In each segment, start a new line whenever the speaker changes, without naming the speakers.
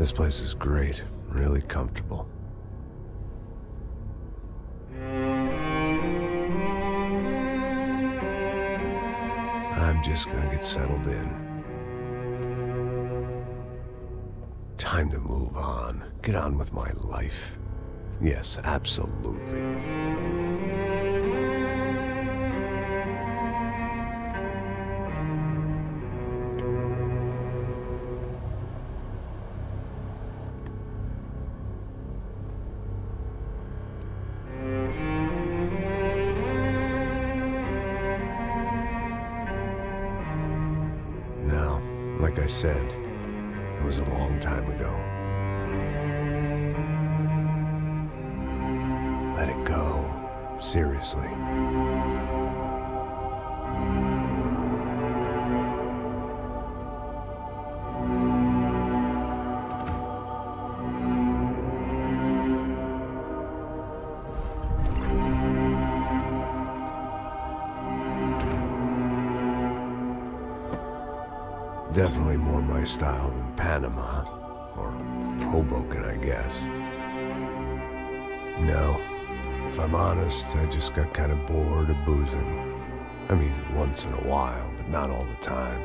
This place is great, really comfortable. I'm just gonna get settled in. Time to move on. Get on with my life. Yes, absolutely. Now, like I said, it was a long time ago. Let it go. Seriously. Definitely more my style than Panama, or Hoboken, I guess. No, if I'm honest, I just got kind of bored of boozing. I mean, once in a while, but not all the time.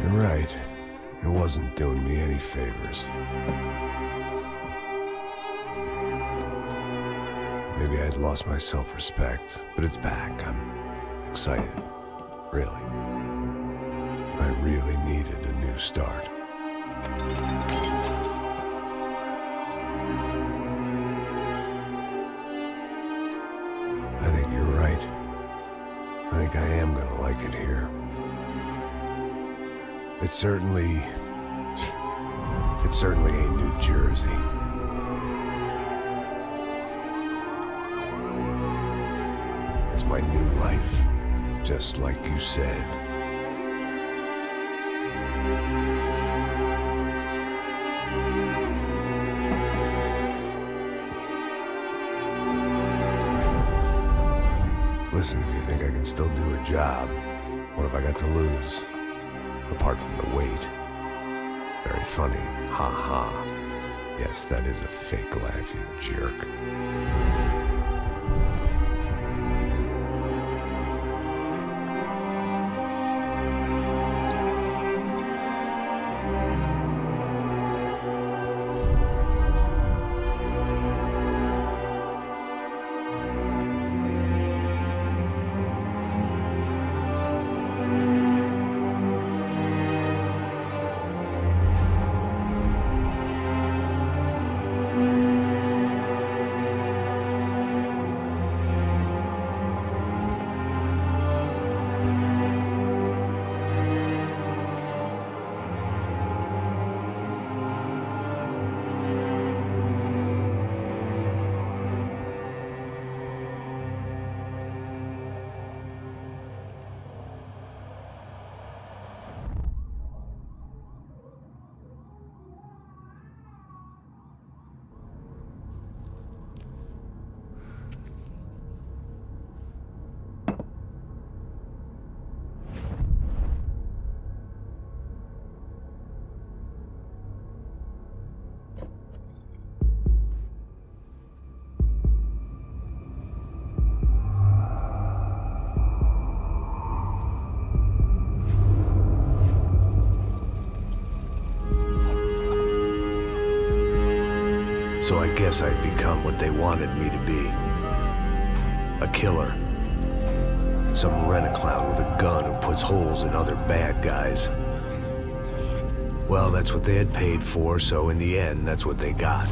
You're right, it wasn't doing me any favors. Maybe I'd lost my self-respect, but it's back. I'm excited, really. I really needed a new start. I think you're right. I think I am gonna like it here. It certainly ain't New Jersey. It's my new life. Just like you said. Listen, if you think I can still do a job, what have I got to lose? Apart from the weight. Very funny. Ha ha. Yes, that is a fake laugh, you jerk. So I guess I'd become what they wanted me to be. A killer. Some rent-a-clown with a gun who puts holes in other bad guys. Well, that's what they had paid for, so in the end, that's what they got.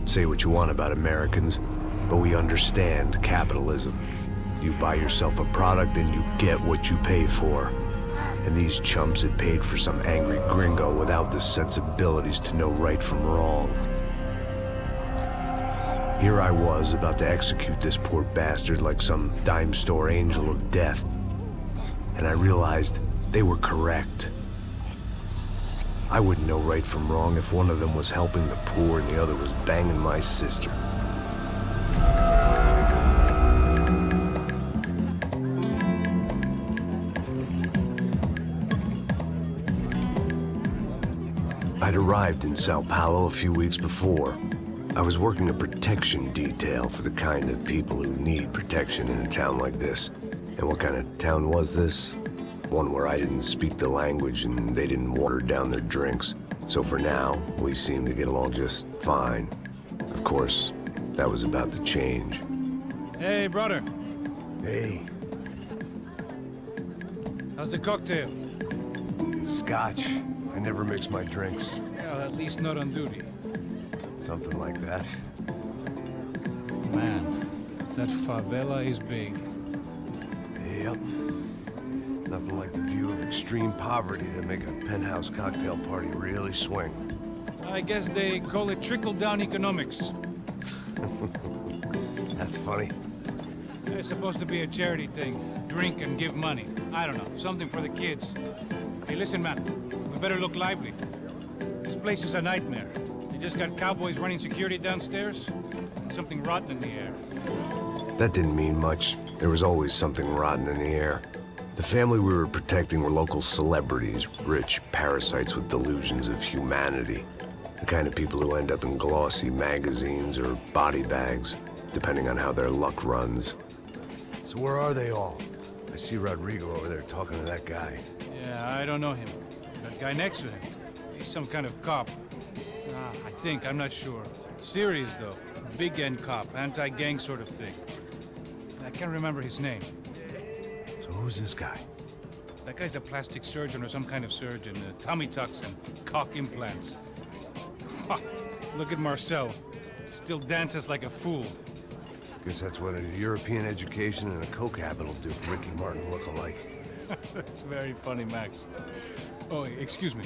Say what you want about Americans, but we understand capitalism. You buy yourself a product and you get what you pay for. And these chumps had paid for some angry gringo without the sensibilities to know right from wrong. Here I was, about to execute this poor bastard like some dime store angel of death. And I realized they were correct. I wouldn't know right from wrong if one of them was helping the poor and the other was banging my sister. I'd arrived in Sao Paulo a few weeks before. I was working a protection detail for the kind of people who need protection in a town like this. And what kind of town was this? One where I didn't speak the language and they didn't water down their drinks. So for now, we seemed to get along just fine. Of course, that was about to change.
Hey, brother.
Hey.
How's the cocktail?
It's scotch. I never mix my drinks.
Well, at least not on duty.
Something like that.
Man, that favela is big.
Yep. Nothing like the view of extreme poverty to make a penthouse cocktail party really swing.
I guess they call it trickle-down economics.
That's funny.
It's supposed to be a charity thing. Drink and give money. I don't know, something for the kids. Hey, listen, man. We better look lively. This place is a nightmare. They just got cowboys running security downstairs. And something rotten in the air.
That didn't mean much. There was always something rotten in the air. The family we were protecting were local celebrities, rich parasites with delusions of humanity. The kind of people who end up in glossy magazines or body bags, depending on how their luck runs. So where are they all? I see Rodrigo over there talking to that guy.
Yeah, I don't know him. That guy next to him. He's some kind of cop. I think, I'm not sure. Serious, though. Big end cop, anti-gang sort of thing. I can't remember his name.
So who's this guy?
That guy's a plastic surgeon or some kind of surgeon. Tummy tucks and cock implants. Ha! Look at Marcel. Still dances like a fool.
Guess that's what a European education and a coke habit will do for Ricky Martin look-alike.
That's very funny, Max. Oh, excuse me.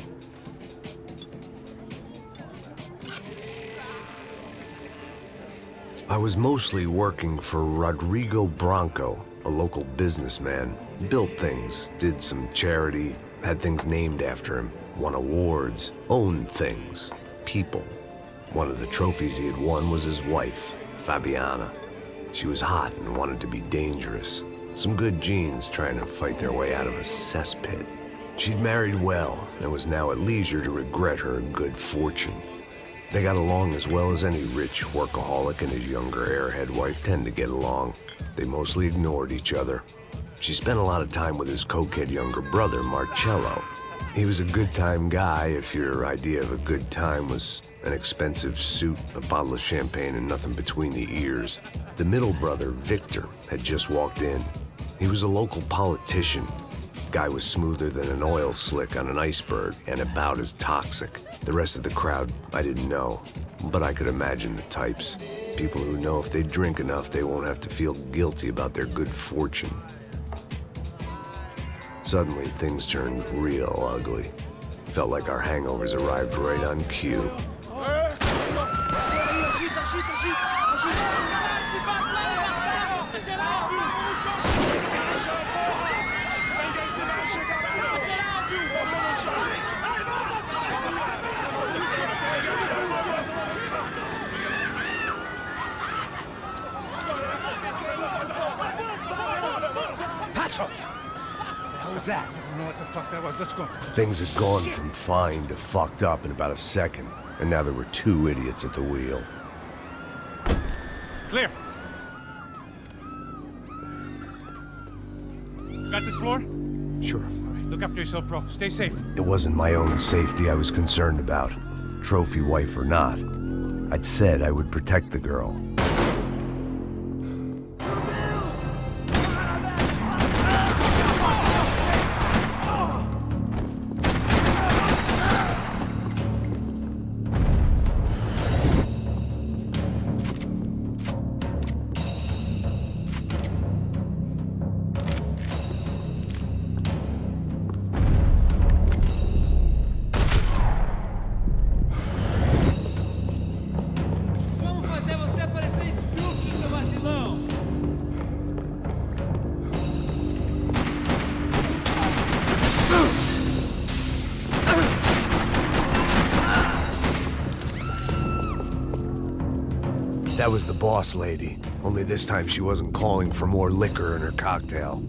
I was mostly working for Rodrigo Branco, a local businessman. Built things, did some charity, had things named after him, won awards, owned things, people. One of the trophies he had won was his wife, Fabiana. She was hot and wanted to be dangerous. Some good genes trying to fight their way out of a cesspit. She'd married well and was now at leisure to regret her good fortune. They got along as well as any rich workaholic and his younger airhead wife tend to get along. They mostly ignored each other. She spent a lot of time with his cokehead younger brother, Marcello. He was a good-time guy if your idea of a good time was an expensive suit, a bottle of champagne, and nothing between the ears. The middle brother, Victor, had just walked in. He was a local politician. Guy was smoother than an oil slick on an iceberg and about as toxic. The rest of the crowd, I didn't know, but I could imagine the types. People who know if they drink enough, they won't have to feel guilty about their good fortune. Suddenly, things turned real ugly. Felt like our hangovers arrived right on cue.
What was that? I don't know what the fuck that was. Let's go.
Things had gone from fine to fucked up in about a second, and now there were two idiots at the wheel.
Clear. Got this floor?
Sure.
All right, look after yourself, bro. Stay safe.
It wasn't my own safety I was concerned about, trophy wife or not. I'd said I would protect the girl. That was the boss lady, only this time she wasn't calling for more liquor in her cocktail.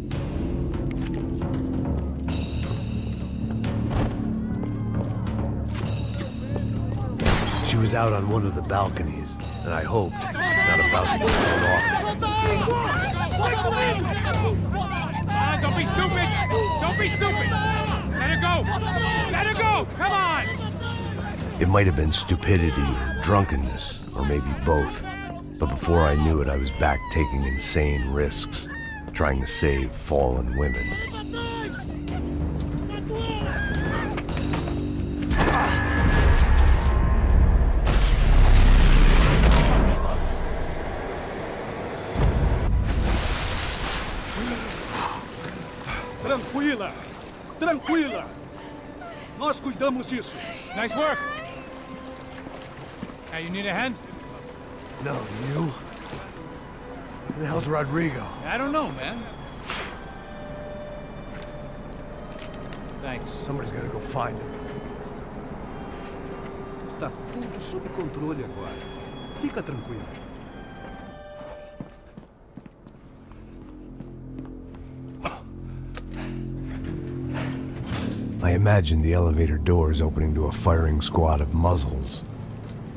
She was out on one of the balconies, and I hoped not about to get thrown off.
Don't be stupid! Don't be stupid! Let her go! Let her go! Come on!
It might have been stupidity or drunkenness, or maybe both. But before I knew it, I was back taking insane risks, trying to save fallen women.
Tranquila! Tranquila! Nós cuidamos disso.
Nice work! Hey, you need a hand?
No, you? Who the hell's Rodrigo?
I don't know, man. Thanks.
Somebody's gotta go find him.
Está tudo sob controle agora. Fica tranquilo.
I imagined the elevator doors opening to a firing squad of muzzles.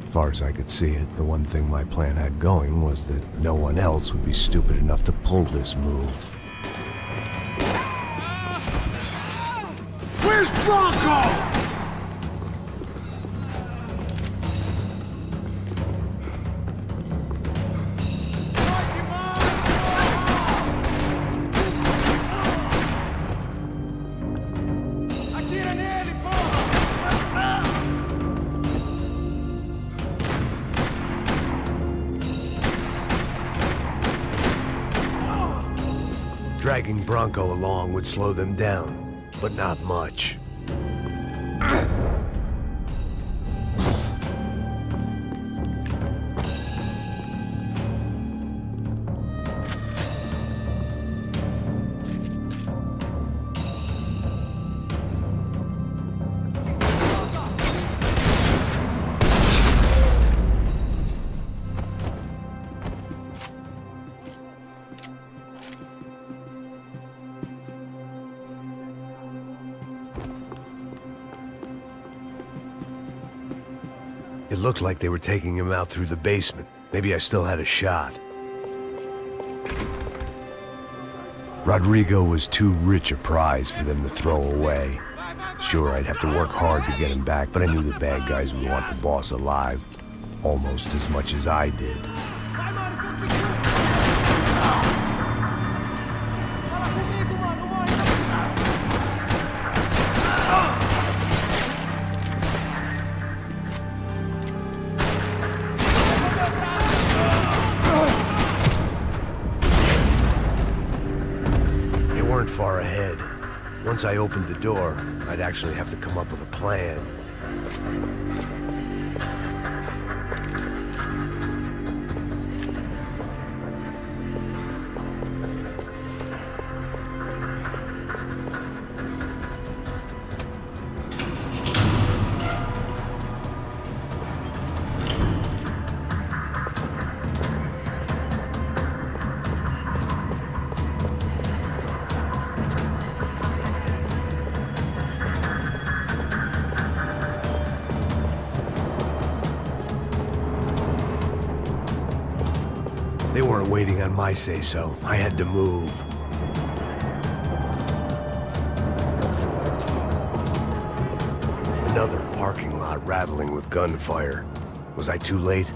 As far as I could see it, the one thing my plan had going was that no one else would be stupid enough to pull this move.
Where's Bronco?
Dragging Bronco along would slow them down, but not much. It looked like they were taking him out through the basement. Maybe I still had a shot. Rodrigo was too rich a prize for them to throw away. Sure, I'd have to work hard to get him back, but I knew the bad guys would want the boss alive almost as much as I did. Far ahead. Once I opened the door, I'd actually have to come up with a plan. They weren't waiting on my say-so. I had to move. Another parking lot rattling with gunfire. Was I too late?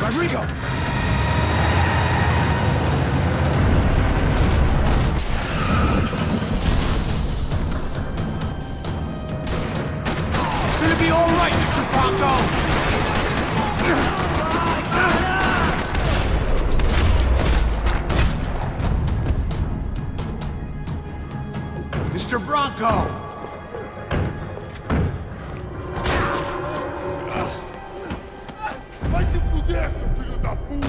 Rodrigo!
It's gonna be all right, Mr. Bronco! Mr. Bronco!
Vai se fuder, seu filho da puta!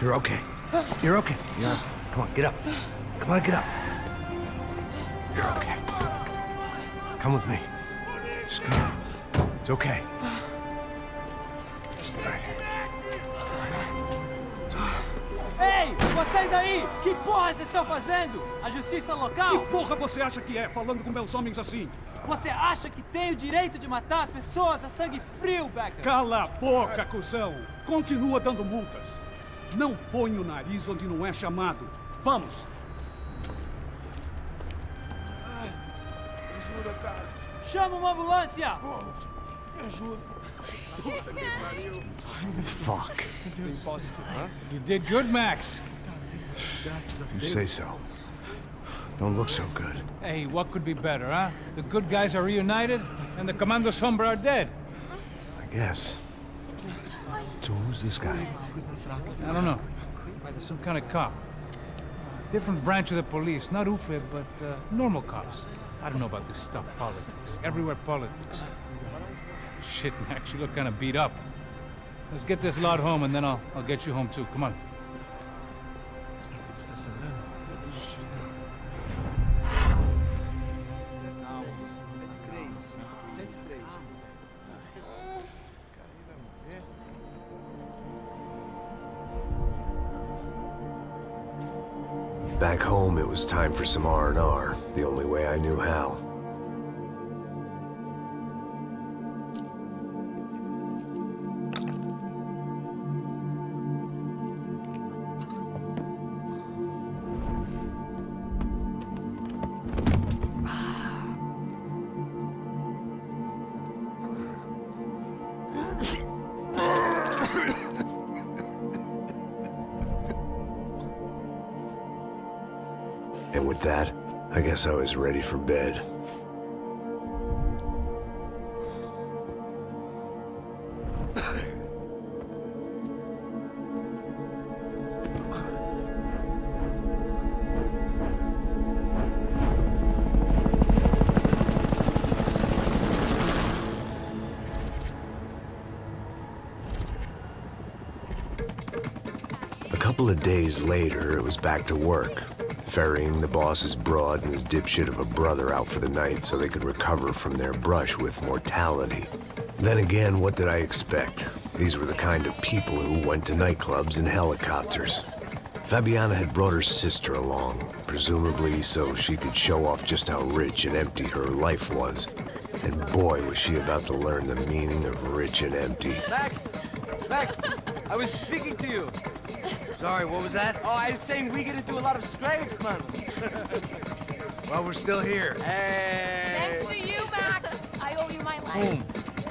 You're okay. You're okay. Yeah. Come on, get up. Come on, get up. You're okay. Come with me. Just come on. It's okay. Just right.
Ei, vocês aí! Que porra vocês estão fazendo? A justiça local?
Que porra você acha que é, falando com meus homens assim?
Você acha que tem o direito de matar as pessoas a sangue frio, Becker?
Cala a boca, cuzão! Continua dando multas. Não põe o nariz onde não é chamado. Vamos!
Ajuda, cara.
Chama uma ambulância!
Pô, me ajuda.
Fuck.
You did good, Max.
You say so. Don't look so good.
Hey, what could be better, huh? The good guys are reunited, and the Commando Sombra are dead.
I guess. So who's this guy?
I don't know. Some kind of cop. Different branch of the police. Not UFE, but normal cops. I don't know about this stuff, politics. Everywhere politics. Shit, Max, you look kind of beat up. Let's get this lot home, and then I'll get you home too. Come on.
Back home, it was time for some R&R, the only way I knew how. And with that, I guess I was ready for bed. A couple of days later, it was back to work. Ferrying the boss's broad and his dipshit of a brother out for the night so they could recover from their brush with mortality. Then again, what did I expect? These were the kind of people who went to nightclubs in helicopters. Fabiana had brought her sister along, presumably so she could show off just how rich and empty her life was. And boy, was she about to learn the meaning of rich and empty.
Max! Max! I was speaking to you!
Sorry, what was that?
Oh, I was saying we get to do a lot of scrapes, man.
Well, we're still here.
Hey!
Thanks to you, Max. I owe you my life.
Boom.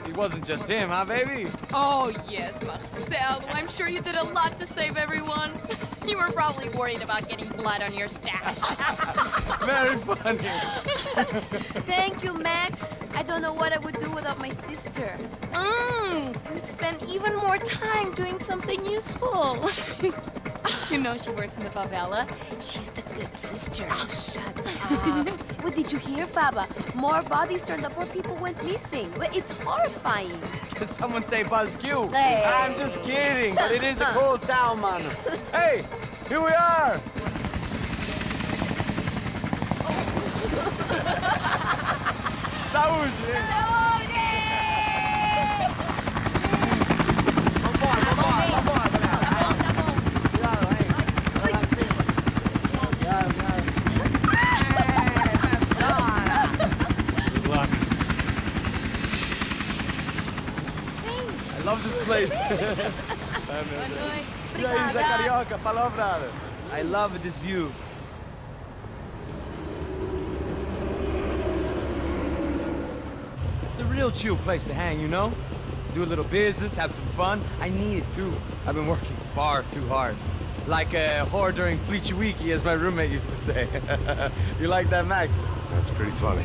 It wasn't just him, huh, baby?
Oh, yes, Marcel. I'm sure you did a lot to save everyone. You were probably worried about getting blood on your stash.
Very funny.
Thank you, Max. I don't know what I would do without my sister.
You'd spend even more time doing something useful. You know she works in the favela.
She's the good sister. Oh, shut up. What did you hear, Baba? More bodies turned up where people went missing. It's horrifying.
Did someone say Buzz Q?
Hey.
I'm just kidding, but it is a cool town, man. Hey, here we are. Saúde! I love this place. E aí, Zé Carioca, palavra. I love this view. It's a real chill place to hang, you know? Do a little business, have some fun. I need it too. I've been working far too hard. Like a whore during Fleechy Weeky, as my roommate used to say. You like that, Max?
That's pretty funny.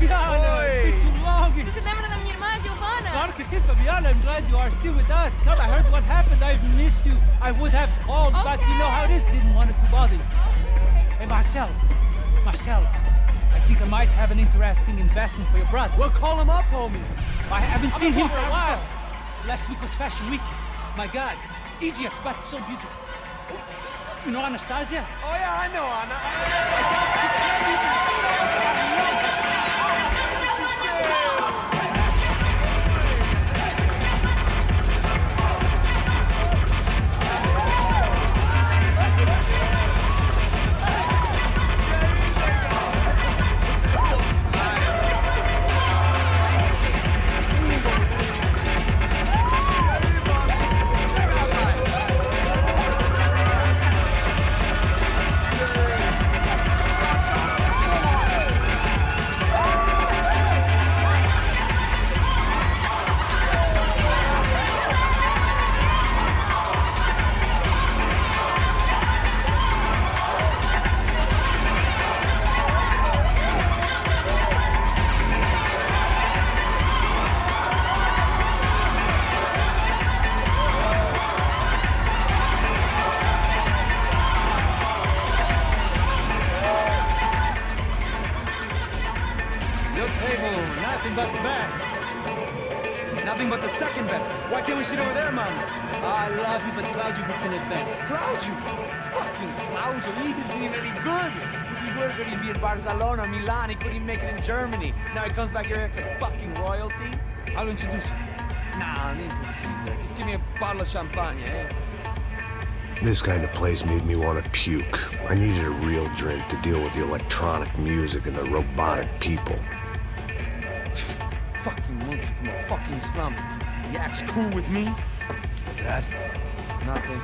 Fabiana, it's been too long.
Você se lembra da minha irmã, Giovanna?
Claro que sim, Fabiana. I'm glad you are still with us. Come, I heard what happened. I've missed you. I would have called, but you know how it is. Didn't want it to bother you. Hey, Marcel, I think I might have an interesting investment for your brother.
Well, call him up, homie.
I haven't seen him for a while. Last week was Fashion Week. My God, Egypt, but so beautiful. You know Anastasia?
Oh, yeah, I know, Anna.
Nothing but the best.
Nothing but the second best. Why can't we sit over there, man?
I love you, but Claudio booked in advance.
Claudio? Fucking Claudio, he isn't even any good. If he were good, he'd be in Barcelona or Milan. He couldn't even make it in Germany. Now he comes back here and acts like fucking royalty.
I'll introduce you.
Nah, nem precisa. Just give me a bottle of champagne, eh?
This kind of place made me want to puke. I needed a real drink to deal with the electronic music and the robotic people.
Fucking monkey from a fucking slum. He acts cool with me.
What's that?
Nothing.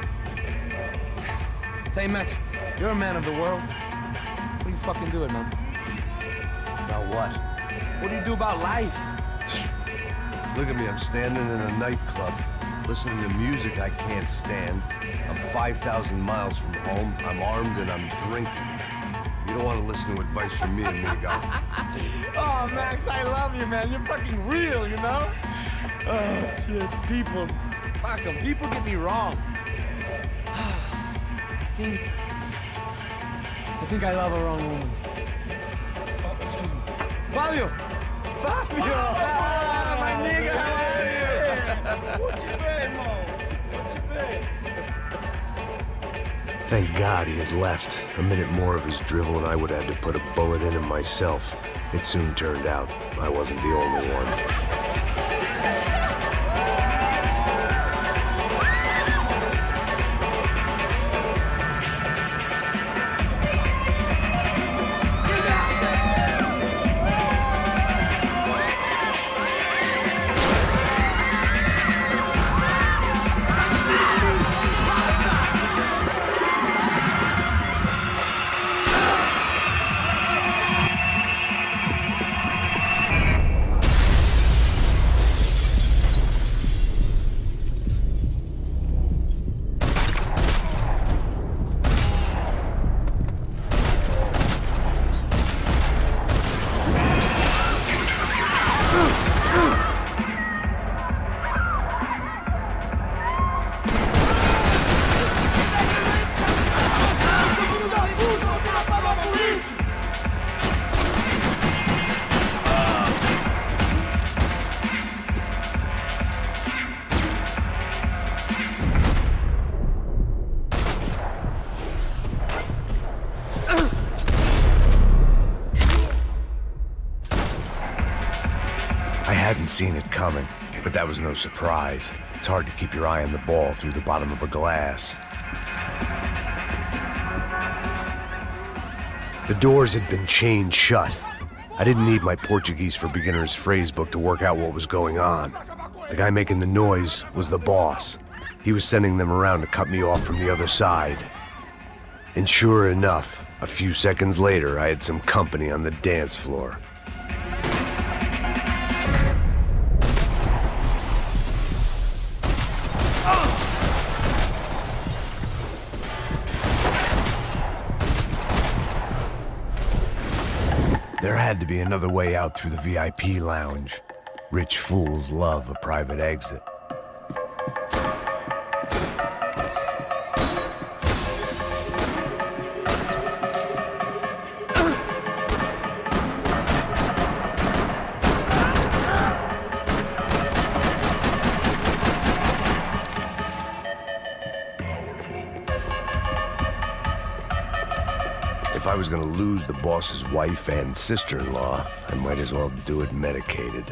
Say, Max, you're a man of the world. What do you fucking do it, man?
About what?
What do you do about life?
Look at me, I'm standing in a nightclub, listening to music I can't stand. I'm 5,000 miles from home, I'm armed and I'm drinking. You don't want to listen to advice from me, amigo.
Oh, Max, I love you, man. You're fucking real, you know? Oh, shit. People. Fuck them. People get me wrong. I think I love a wrong woman. Oh, excuse me. Fabio! Fabio! Ah, my nigga, how are you?
What you been, Mo? What you been?
Thank God he had left. A minute more of his drivel and I would have had to put a bullet in him myself. It soon turned out I wasn't the only one. I hadn't seen it coming, but that was no surprise. It's hard to keep your eye on the ball through the bottom of a glass. The doors had been chained shut. I didn't need my Portuguese for Beginners phrase book to work out what was going on. The guy making the noise was the boss. He was sending them around to cut me off from the other side. And sure enough, a few seconds later, I had some company on the dance floor. There had to be another way out through the VIP lounge. Rich fools love a private exit. If I was gonna lose the boss's wife and sister-in-law, I might as well do it medicated.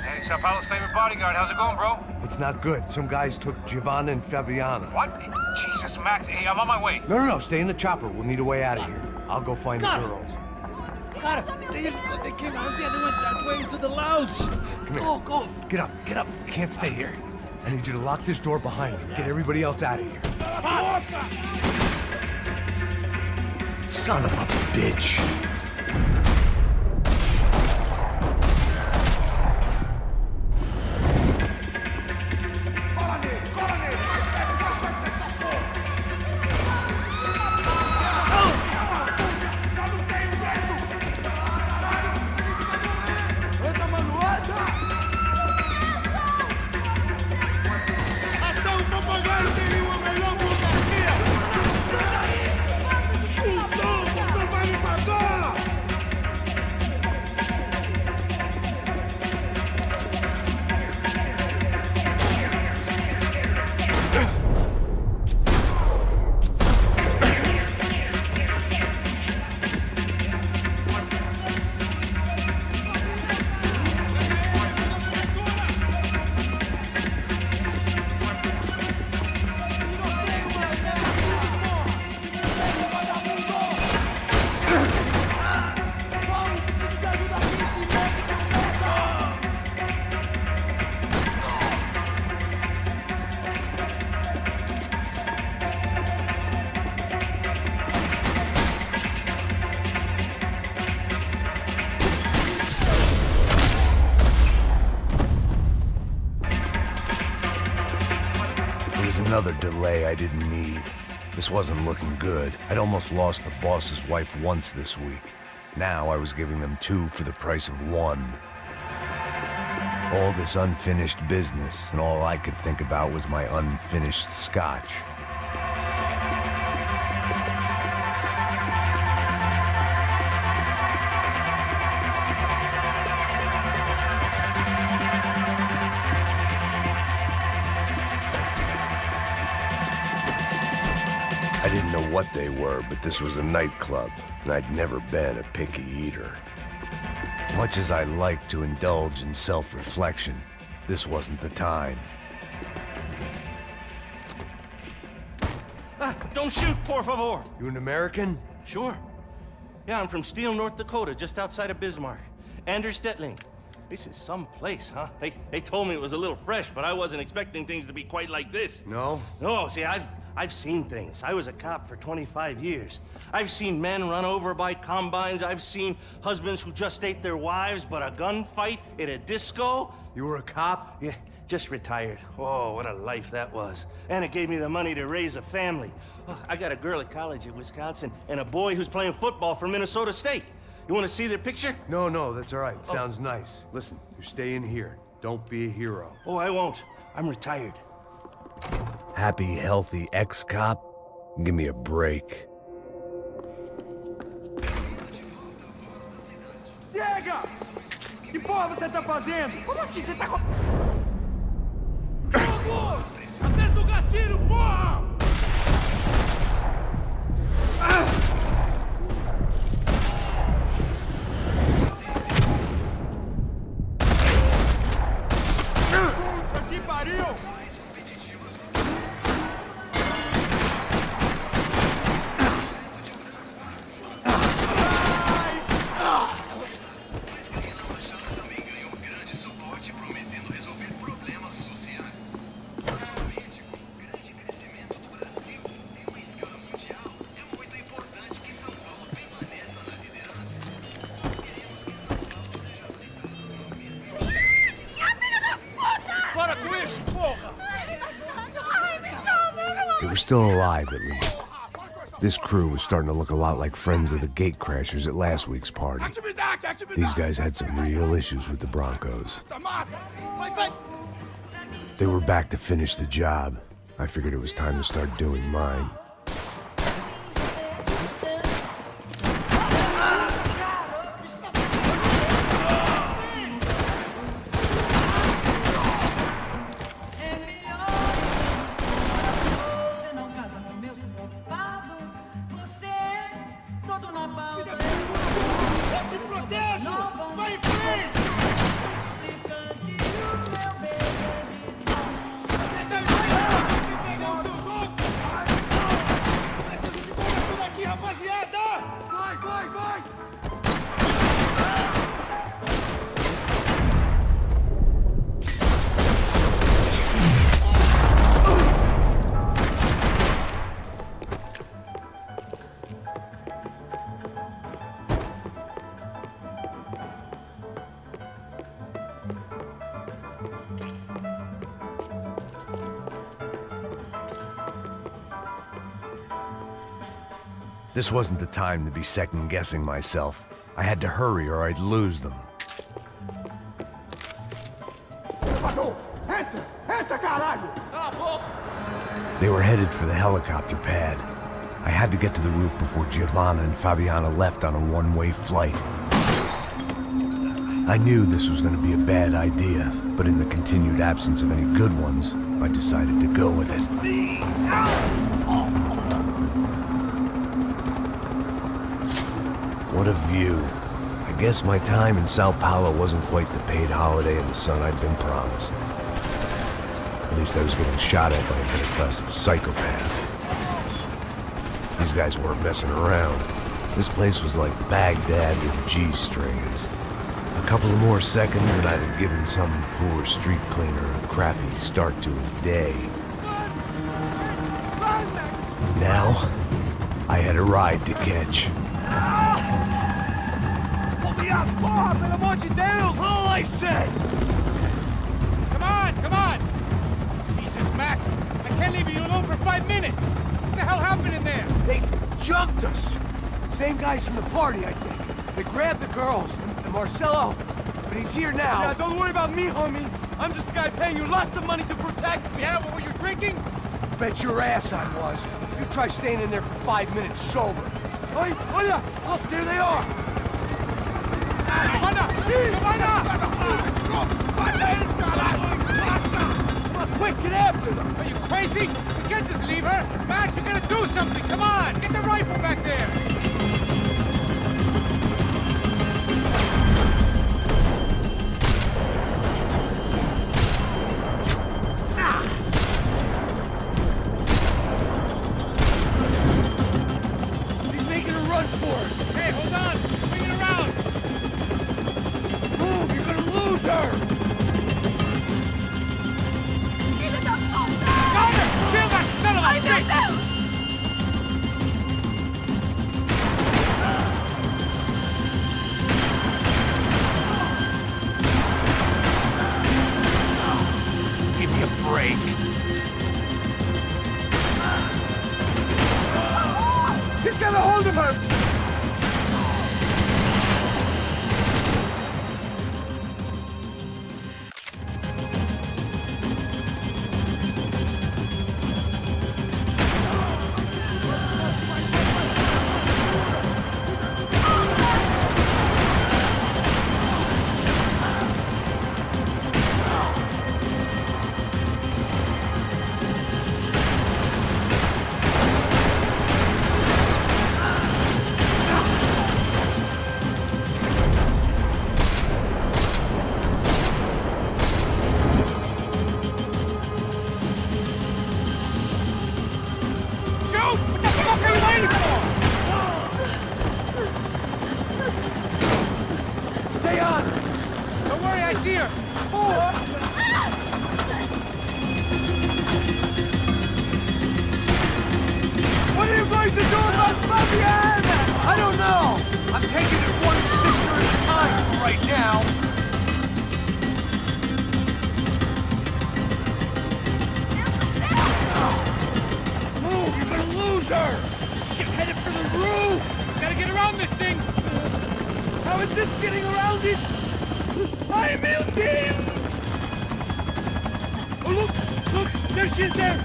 Hey, Sao Paulo's favorite bodyguard. How's it going, bro?
It's not good. Some guys took Giovanna and Fabiana.
What? Jesus, Max. Hey, I'm on my way.
No, stay in the chopper. We'll need a way out of here. I'll go find the girls.
Got it. They came out. Yeah, they went that way into the lounge.
Come here.
Go.
Get up. You can't stay here. I need you to lock this door behind you. Get everybody else out of here. Son of a bitch. Another delay I didn't need. This wasn't looking good. I'd almost lost the boss's wife once this week. Now I was giving them 2 for the price of 1. All this unfinished business, and all I could think about was my unfinished scotch. I didn't know what they were, but this was a nightclub, and I'd never been a picky eater. Much as I like to indulge in self-reflection, this wasn't the time.
Don't shoot, por favor.
You an American?
Sure. Yeah, I'm from Steele, North Dakota, just outside of Bismarck. Anders Stetling. This is some place, huh? They told me it was a little fresh, but I wasn't expecting things to be quite like this.
No?
No, see, I've seen things. I was a cop for 25 years. I've seen men run over by combines. I've seen husbands who just ate their wives, but a gunfight at a disco.
You were a cop?
Yeah, just retired. Oh, what a life that was. And it gave me the money to raise a family. Oh, I got a girl at college at Wisconsin and a boy who's playing football for Minnesota State. You want to see their picture?
No, that's all right. Sounds nice. Listen, you stay in here. Don't be a hero.
Oh, I won't. I'm retired.
Happy, healthy ex-cop? Give me a break.
Chega! Que porra você tá fazendo? Como assim você tá com...
Fogo! Aperta o gatilho, porra!
They were still alive, at least. This crew was starting to look a lot like friends of the gate crashers at last week's party. These guys had some real issues with the Broncos. They were back to finish the job. I figured it was time to start doing mine. This wasn't the time to be second-guessing myself. I had to hurry or I'd lose them. They were headed for the helicopter pad. I had to get to the roof before Giovanna and Fabiana left on a one-way flight. I knew this was going to be a bad idea, but in the continued absence of any good ones, I decided to go with it. What a view. I guess my time in Sao Paulo wasn't quite the paid holiday in the sun I'd been promised. At least I was getting shot at by a middle-class psychopath. These guys weren't messing around. This place was like Baghdad with G-strings. A couple of more seconds and I'd have given some poor street cleaner a crappy start to his day. Now, I had a ride to catch.
Porra, pelo amor de Deus!
All I said!
Come on! Jesus, Max, I can't leave you alone for 5 minutes. What the hell happened in there?
They jumped us. Same guys from the party, I think. They grabbed the girls, and Marcelo, but he's here now.
Yeah, don't worry about me, homie. I'm just the guy paying you lots of money to protect me.
Yeah, but were you drinking?
Bet your ass I was. You try staying in there for 5 minutes sober.
Oi, olha!
Look, there they are.
Giovanna!
Come on, quick, get after them.
Are you crazy? We can't just leave her. Max, you gotta do something. Come on, get the rifle back there.
She's making a run for it.
Hey, hold on. Bring it around.
Move, you're gonna lose her.
Got her! Kill that son of a bitch!
Give me a break.
He's got a hold of her!
Stay on.
Don't worry, I see her.
What are you going to do about Fabiana?
I don't know. I'm taking it one sister at a time for right now. sir! She's headed for the roof!
Gotta get around this thing!
How is this getting around it? Ai, meu Deus! Oh, look! Look! There she is there!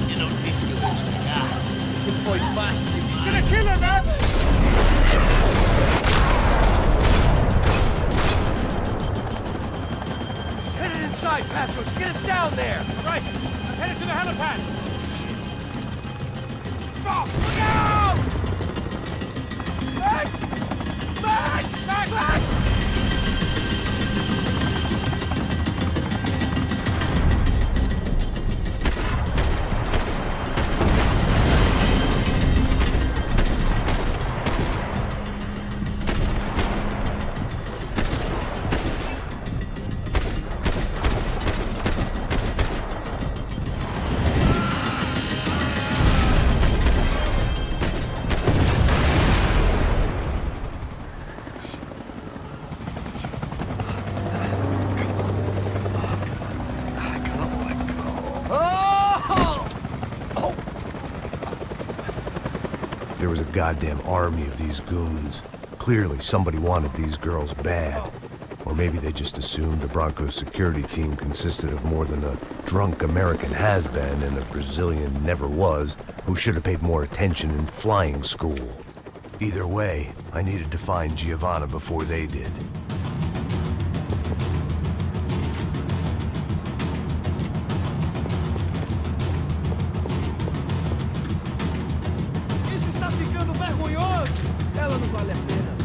Eu não disse que eu ia te pegar. Você foi fácil demais.
Gonna kill her, man!
She's headed inside, Passos. Get us down there!
Right, I'm headed to the helipad.
Stop! Look out! Max! Max! Max! Max!
There was a goddamn army of these goons. Clearly, somebody wanted these girls bad. Or maybe they just assumed the Broncos security team consisted of more than a drunk American has-been and a Brazilian never-was who should have paid more attention in flying school. Either way, I needed to find Giovanna before they did.
Isso está ficando vergonhoso! Ela não vale a pena.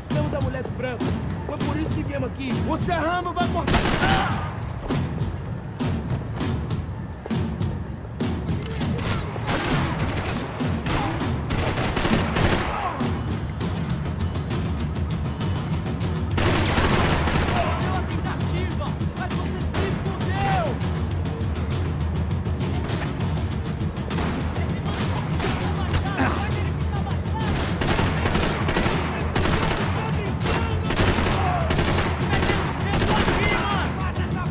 Temos a mulher do branco. Foi por isso que viemos aqui. O serrano vai cortar... Ah! Mata essa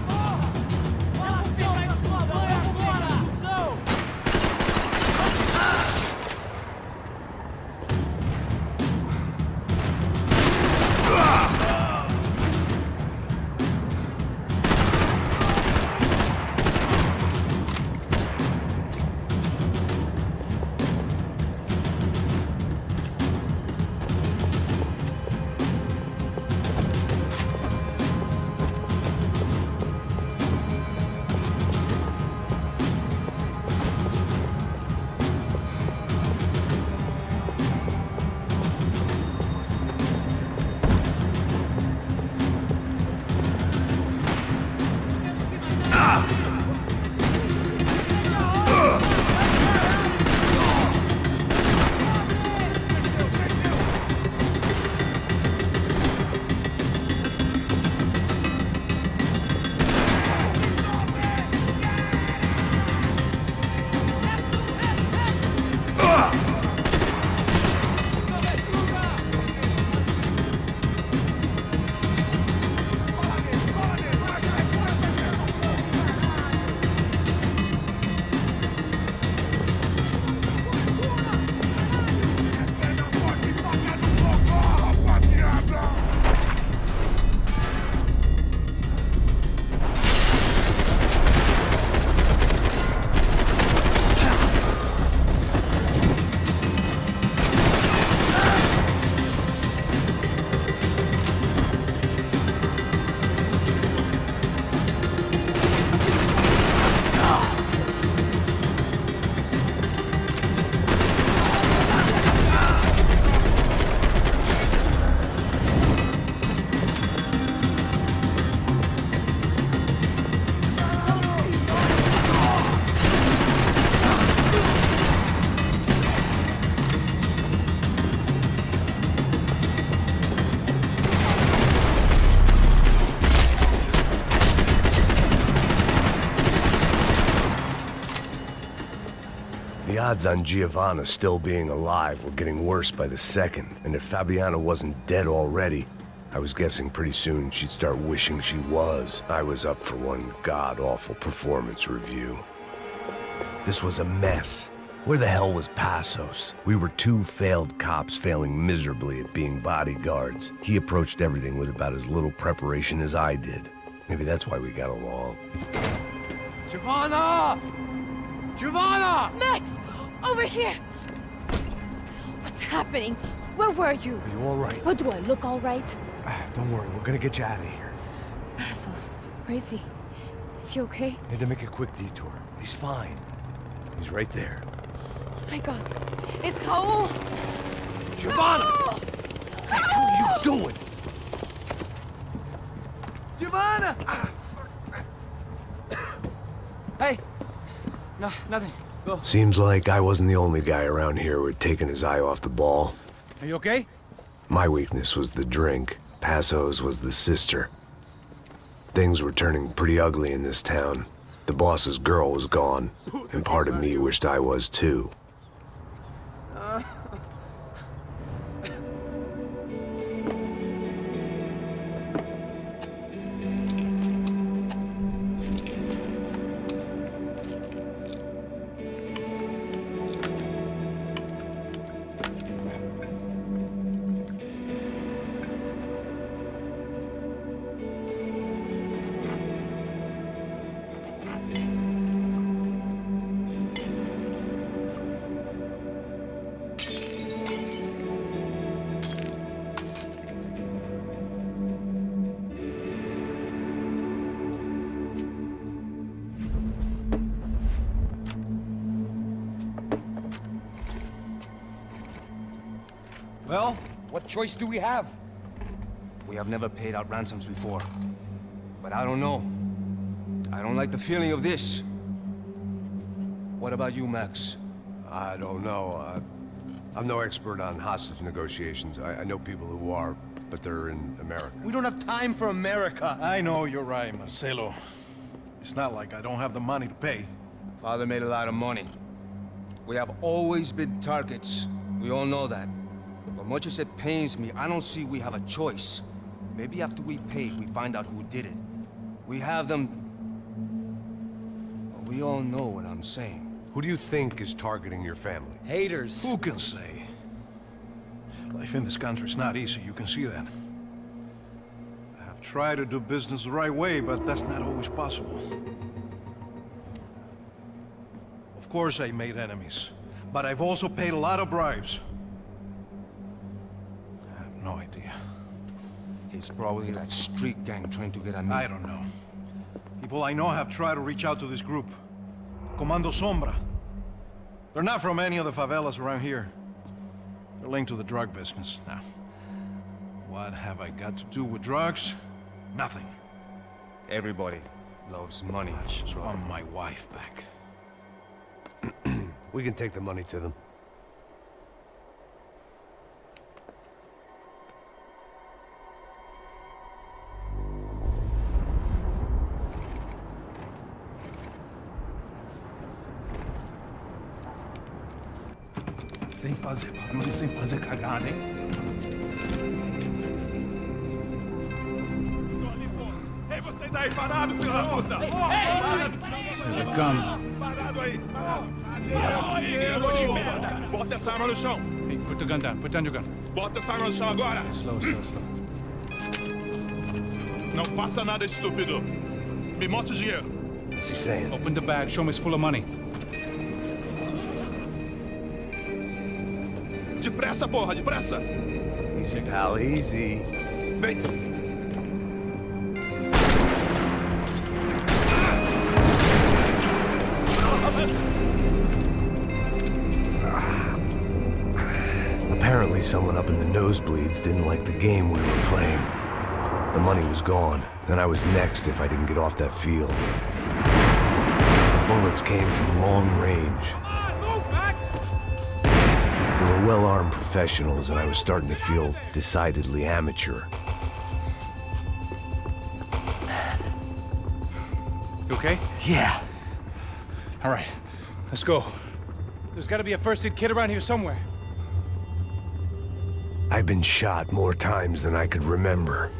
odds on Giovanna still being alive were getting worse by the second, and if Fabiana wasn't dead already, I was guessing pretty soon she'd start wishing she was. I was up for one god-awful performance review. This was a mess. Where the hell was Passos? We were two failed cops failing miserably at being bodyguards. He approached everything with about as little preparation as I did. Maybe that's why we got along.
Giovanna! Giovanna!
Max! Over here! What's happening? Where were you?
Are you all right?
What, do I look all right?
Don't worry, we're gonna get you out of here.
Passos, where is he? Is he okay?
Need to make a quick detour.
He's fine. He's right there.
Oh my God. It's Raul!
Giovanna!
Raul!
What the hell are you doing? Giovanna!
Hey! No, nothing. Go.
Seems like I wasn't the only guy around here who had taken his eye off the ball.
Are you okay?
My weakness was the drink. Passos was the sister. Things were turning pretty ugly in this town. The boss's girl was gone, and part of me wished I was too.
Well, what choice do we have?
We have never paid out ransoms before. But I don't know. I don't like the feeling of this. What about you, Max?
I don't know. I'm no expert on hostage negotiations. I know people who are, but they're in America.
We don't have time for America.
I know you're right, Marcelo. It's not like I don't have the money to pay.
Father made a lot of money. We have always been targets. We all know that. But much as it pains me, I don't see we have a choice. Maybe after we pay, we find out who did it. We have them... Well, we all know what I'm saying.
Who do you think is targeting your family?
Haters.
Who can say? Life in this country is not easy, you can see that. I have tried to do business the right way, but that's not always possible. Of course I made enemies, but I've also paid a lot of bribes. I have no idea.
It's probably that street gang trying to get at me.
I don't know. People I know have tried to reach out to this group. Comando Sombra. They're not from any of the favelas around here. They're linked to the drug business. Now, what have I got to do with drugs? Nothing.
Everybody loves money.
I just want my wife back.
We can take the money to them.
Sem fazer barulho, sem fazer cagada, hein?
Ei, vocês aí parados, filho da puta!
Here they come.
Parado aí! De merda! Bota essa arma no chão!
Hey, put the gun down. Put down your gun.
Bota essa arma no chão agora!
Slow, slow, slow.
Não faça nada, estúpido! Me mostra o dinheiro!
What's he saying?
Open the bag. Show me it's full of money.
Depressa, porra! Depressa!
Easy, pal, easy.
Vem!
Apparently someone up in the nosebleeds didn't like the game we were playing. The money was gone, and I was next if I didn't get off that field. The bullets came from long range. They were well-armed professionals, and I was starting to feel decidedly amateur.
You okay?
Yeah.
All right. Let's go. There's gotta be a first-aid kit around here somewhere.
I've been shot more times than I could remember.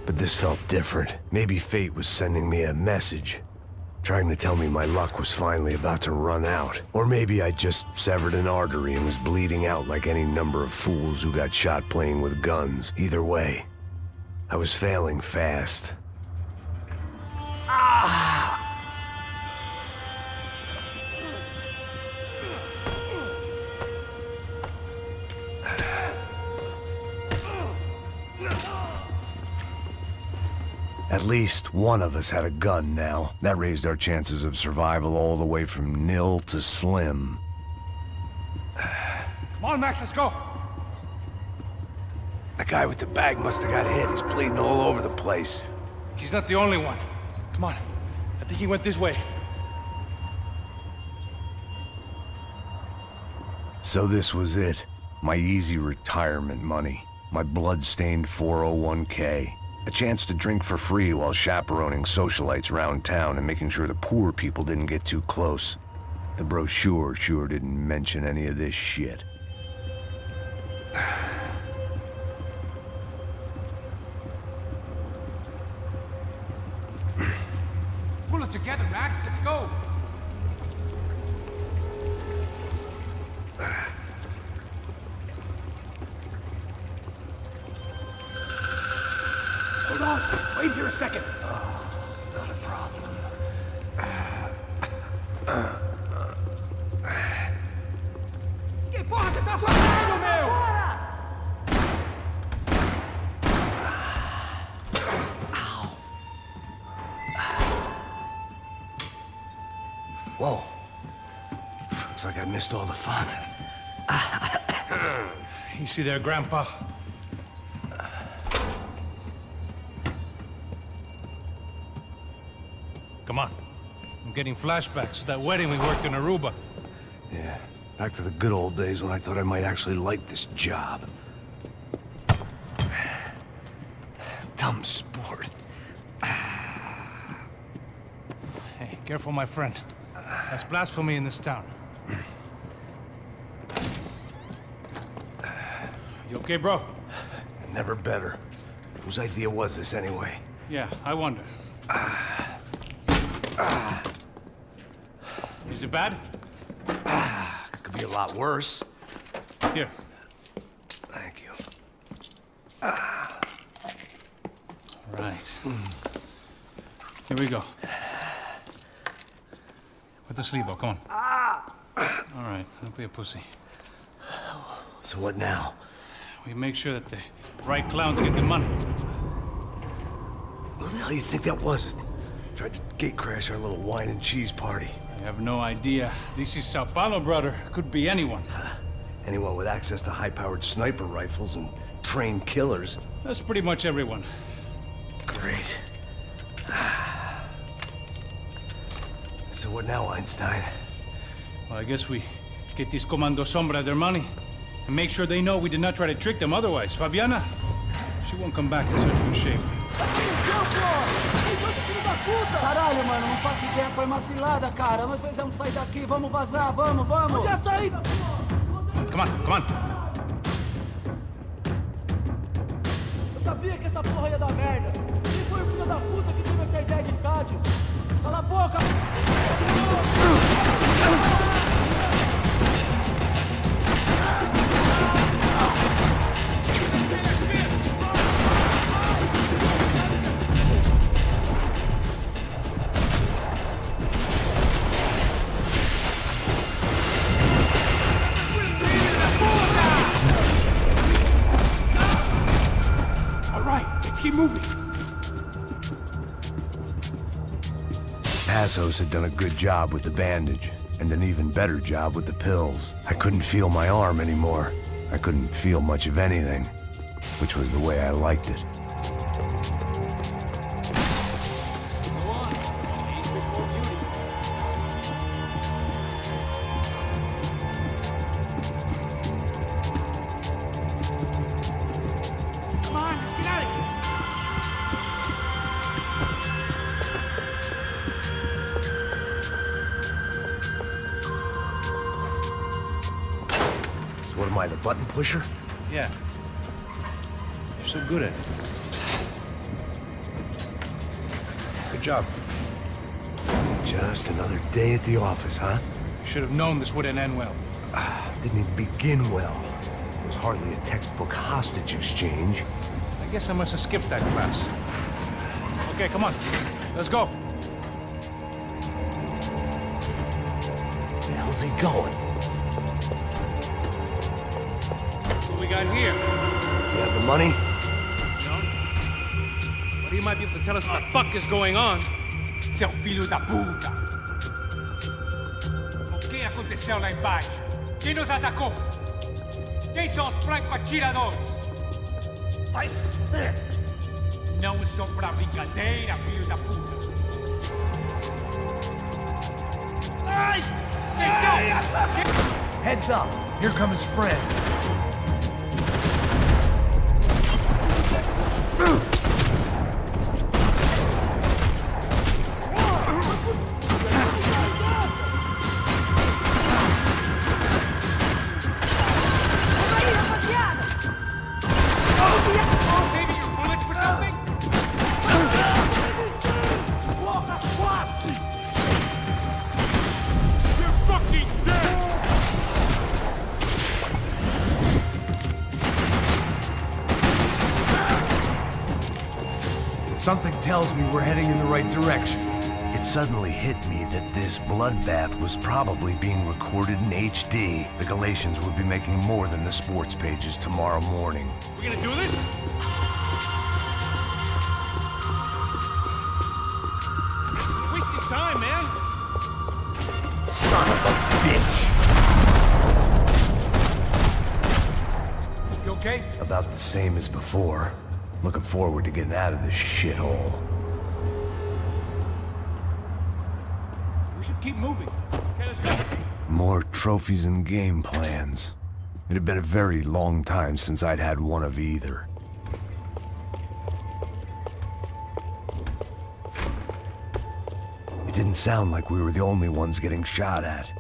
But this felt different. Maybe fate was sending me a message, trying to tell me my luck was finally about to run out. Or maybe I just severed an artery and was bleeding out like any number of fools who got shot playing with guns. Either way, I was failing fast. At least one of us had a gun now. That raised our chances of survival all the way from nil to slim.
Come on, Max, let's go!
The guy with the bag must have got hit. He's bleeding all over the place.
He's not the only one. Come on. I think he went this way.
So this was it. My easy retirement money. My blood-stained 401k. A chance to drink for free while chaperoning socialites around town and making sure the poor people didn't get too close. The brochure sure didn't mention any of this shit.
Pull it together, Max. Let's go. Hold on. Wait here a second.
Not a problem.
Que porra você tá fazendo, meu?
Whoa. Looks like I missed all the fun.
Easy there, Grandpa. Come on. I'm getting flashbacks to that wedding we worked in Aruba.
Yeah, back to the good old days when I thought I might actually like this job. Dumb sport.
Hey, careful, my friend. That's blasphemy in this town. You okay, bro?
Never better. Whose idea was this anyway?
Yeah, I wonder. Is it bad?
Could be a lot worse.
Here.
Thank you.
Right. Here we go. With the sleeve, come on. All right, don't be a pussy.
So what now?
We make sure that the right clowns get the money.
What the hell do you think that was? Tried to gate crash our little wine and cheese party.
I have no idea. This is Sao Paulo, brother. Could be anyone.
Anyone with access to high-powered sniper rifles and trained killers.
That's pretty much everyone.
Great. So what now, Einstein?
Well, I guess we get these Comando Sombra their money and make sure they know we did not try to trick them otherwise. Fabiana, she won't come back in such good shape.
Caralho, mano, não faço ideia, foi uma cilada, cara. Nós precisamos sair daqui, vamos vazar, vamos, vamos! Onde é a saída?
Come on, come on.
Eu sabia que essa porra ia dar merda. Quem foi o filho da puta que teve essa ideia de estádio? Cala a boca!
Passos had done a good job with the bandage, and an even better job with the pills. I couldn't feel my arm anymore. I couldn't feel much of anything, which was the way I liked it. Am I the button pusher?
Yeah. You're so good at it. Good job.
Just another day at the office, huh?
Should have known this wouldn't end well.
Didn't even begin well. It was hardly a textbook hostage exchange.
I guess I must have skipped that class. Okay, come on. Let's go.
Where the hell's he going?
What we got here?
Does he have the money?
No. But he might be able to tell us what the fuck is going on.
Seu filho da puta! O que aconteceu lá embaixo? Quem nos atacou? Quem são os franco-atiradores? Vai se fuder! Não estou pra brincadeira, filho da puta! Ai! Quem são?
Heads up! Here come his friends.
Saving your bullets for something? Porra, quase! You're fucking dead!
Something tells me we're heading in the right direction.
It suddenly hit me that this bloodbath was probably being recorded in HD. The Galatians would be making more than the sports pages tomorrow morning.
We gonna do this? Wasting time, man.
Son of a bitch!
You okay?
About the same as before. Looking forward to getting out of this shithole.
We should keep moving.
Okay, let's go.
More trophies and game plans. It had been a very long time since I'd had one of either. It didn't sound like we were the only ones getting shot at.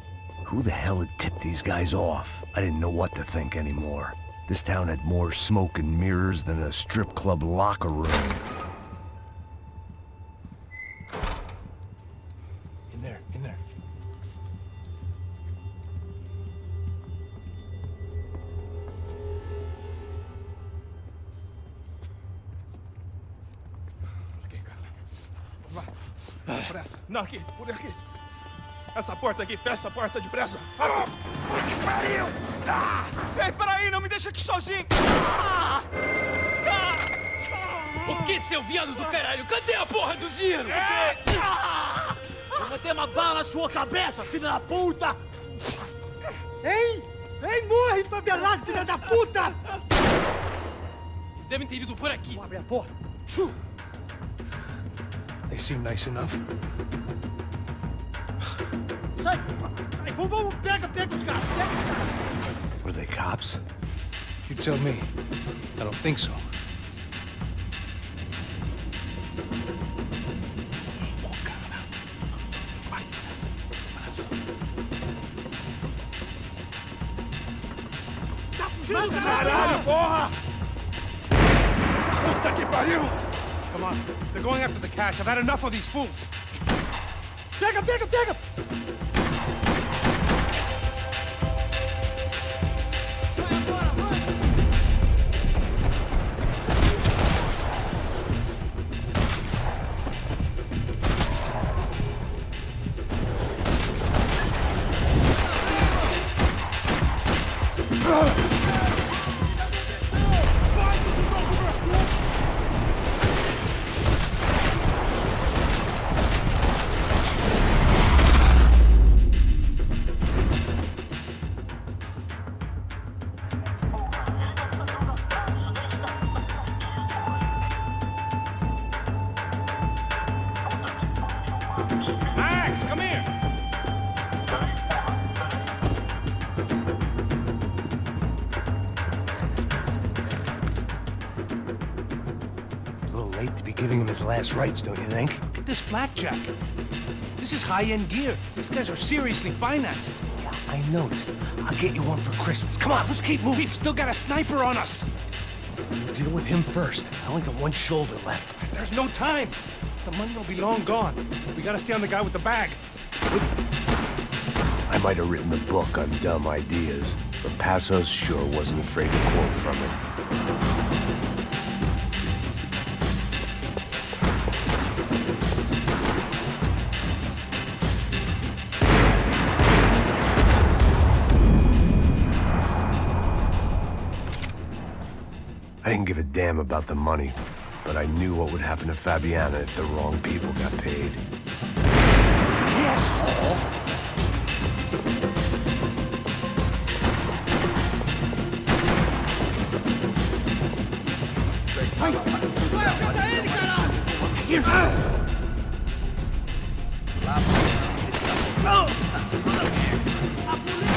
Who the hell had tipped these guys off? I didn't know what to think anymore. This town had more smoke and mirrors than a strip club locker room.
In there, in there.
Depressa. Não, aqui, por aqui. Essa porta aqui, fecha essa porta depressa. Rápido. Que pariu! Ei, peraí, não me deixa aqui sozinho.
O que, seu viado do caralho? Cadê a porra do tiro? Eu vou ter uma bala na sua cabeça, filha da puta! Ei! Ei, morre, favelado, filha da puta! Eles devem ter ido por aqui. Abre a porta.
They seem nice enough.
Sai, sai, vamos, pega os caras, pega os caras.
Were they cops?
You tell me. I don't think so.
Caralho, porra! Puta que pariu!
Come on. They're going after the cash. I've had enough of these fools.
Pega, pega, pega!
Max, come here.
A little late to be giving him his last rites, don't you think?
This blackjack. This is high-end gear. These guys are seriously financed.
Yeah, I noticed. I'll get you one for Christmas. Come on, let's keep moving.
We've still got a sniper on us.
We'll deal with him first. I only got one shoulder left.
There's no time.
The money will be long gone. We gotta stay on the guy with the bag.
I might have written a book on dumb ideas, but Passos sure wasn't afraid to quote from it. I didn't give a damn about the money, but I knew what would happen to Fabiana if the wrong people got paid.
Asshole!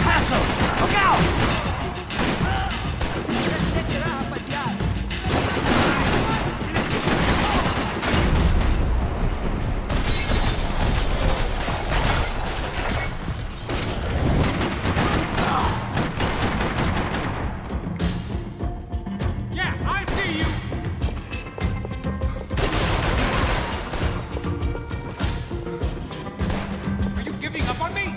Passo! Look out!
Yeah, I see you! Are you giving up on me?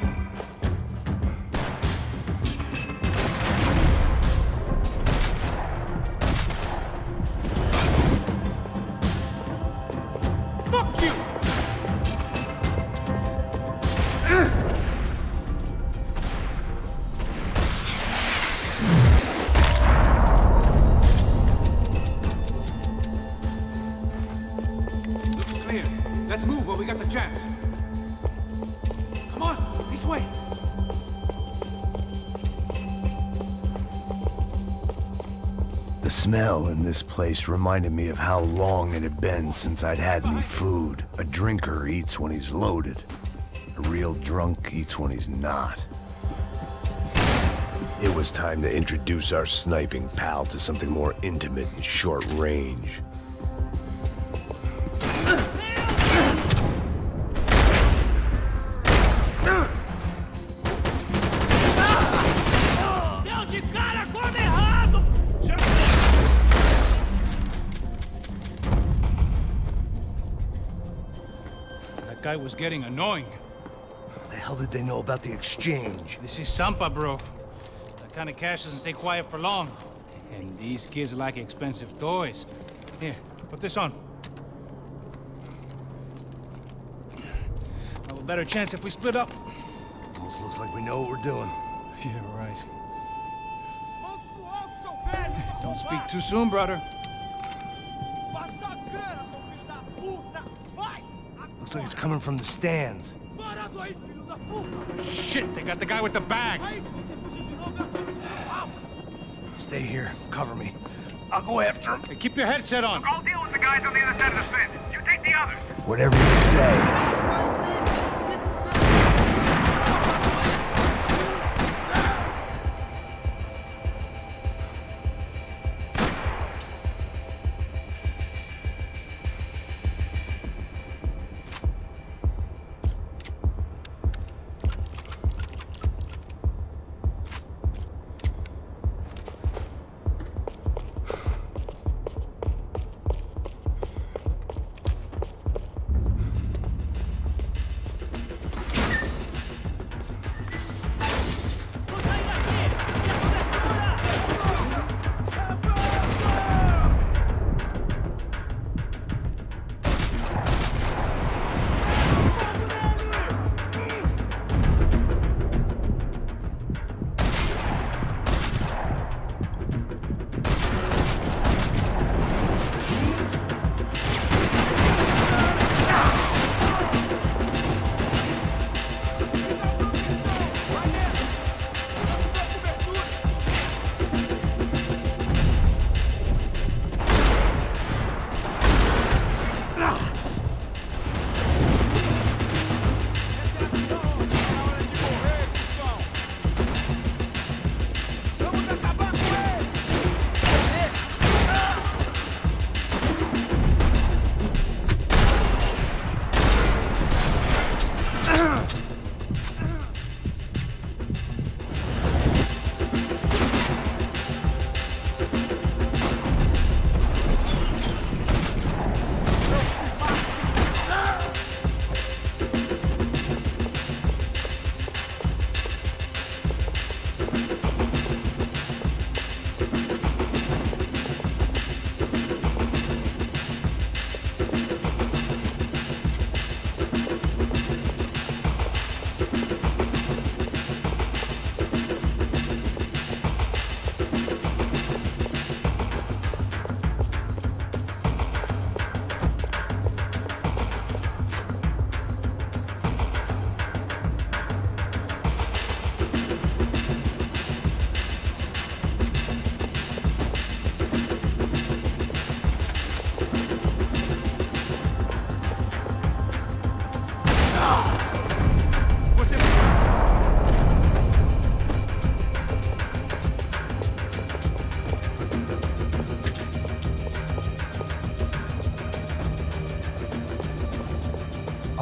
Fuck you! Looks clear. Let's move while we got the chance. Come on, this way.
The smell in this place reminded me of how long it had been since I'd had any food. A drinker eats when he's loaded. A real drunk eats when he's not. It was time to introduce our sniping pal to something more intimate and short range.
That guy was getting annoying.
How the hell did they know about the exchange?
This is Sampa, bro. That kind of cash doesn't stay quiet for long. And these kids like expensive toys. Here, put this on. Have a better chance if we split up.
Almost looks like we know what we're doing.
Yeah, right. Don't speak too soon, brother.
Looks like it's coming from the stands.
Shit, they got the guy with the bag.
Stay here. Cover me. I'll go after him.
Hey, keep your headset on.
I'll deal with the guys on the other side of the fence. You take the others.
Whatever you say.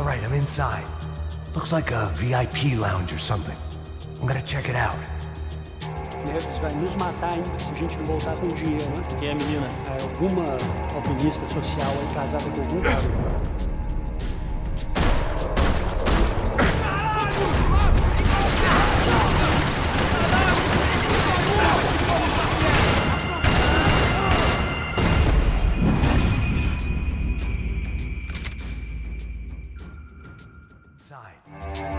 All right, I'm inside. Looks like a VIP lounge or something. I'm gonna check it out.
Neves vai nos matar, hein, se a gente não voltar com dinheiro, né? Quem é a menina? É alguma alpinista social aí casada com algum cara.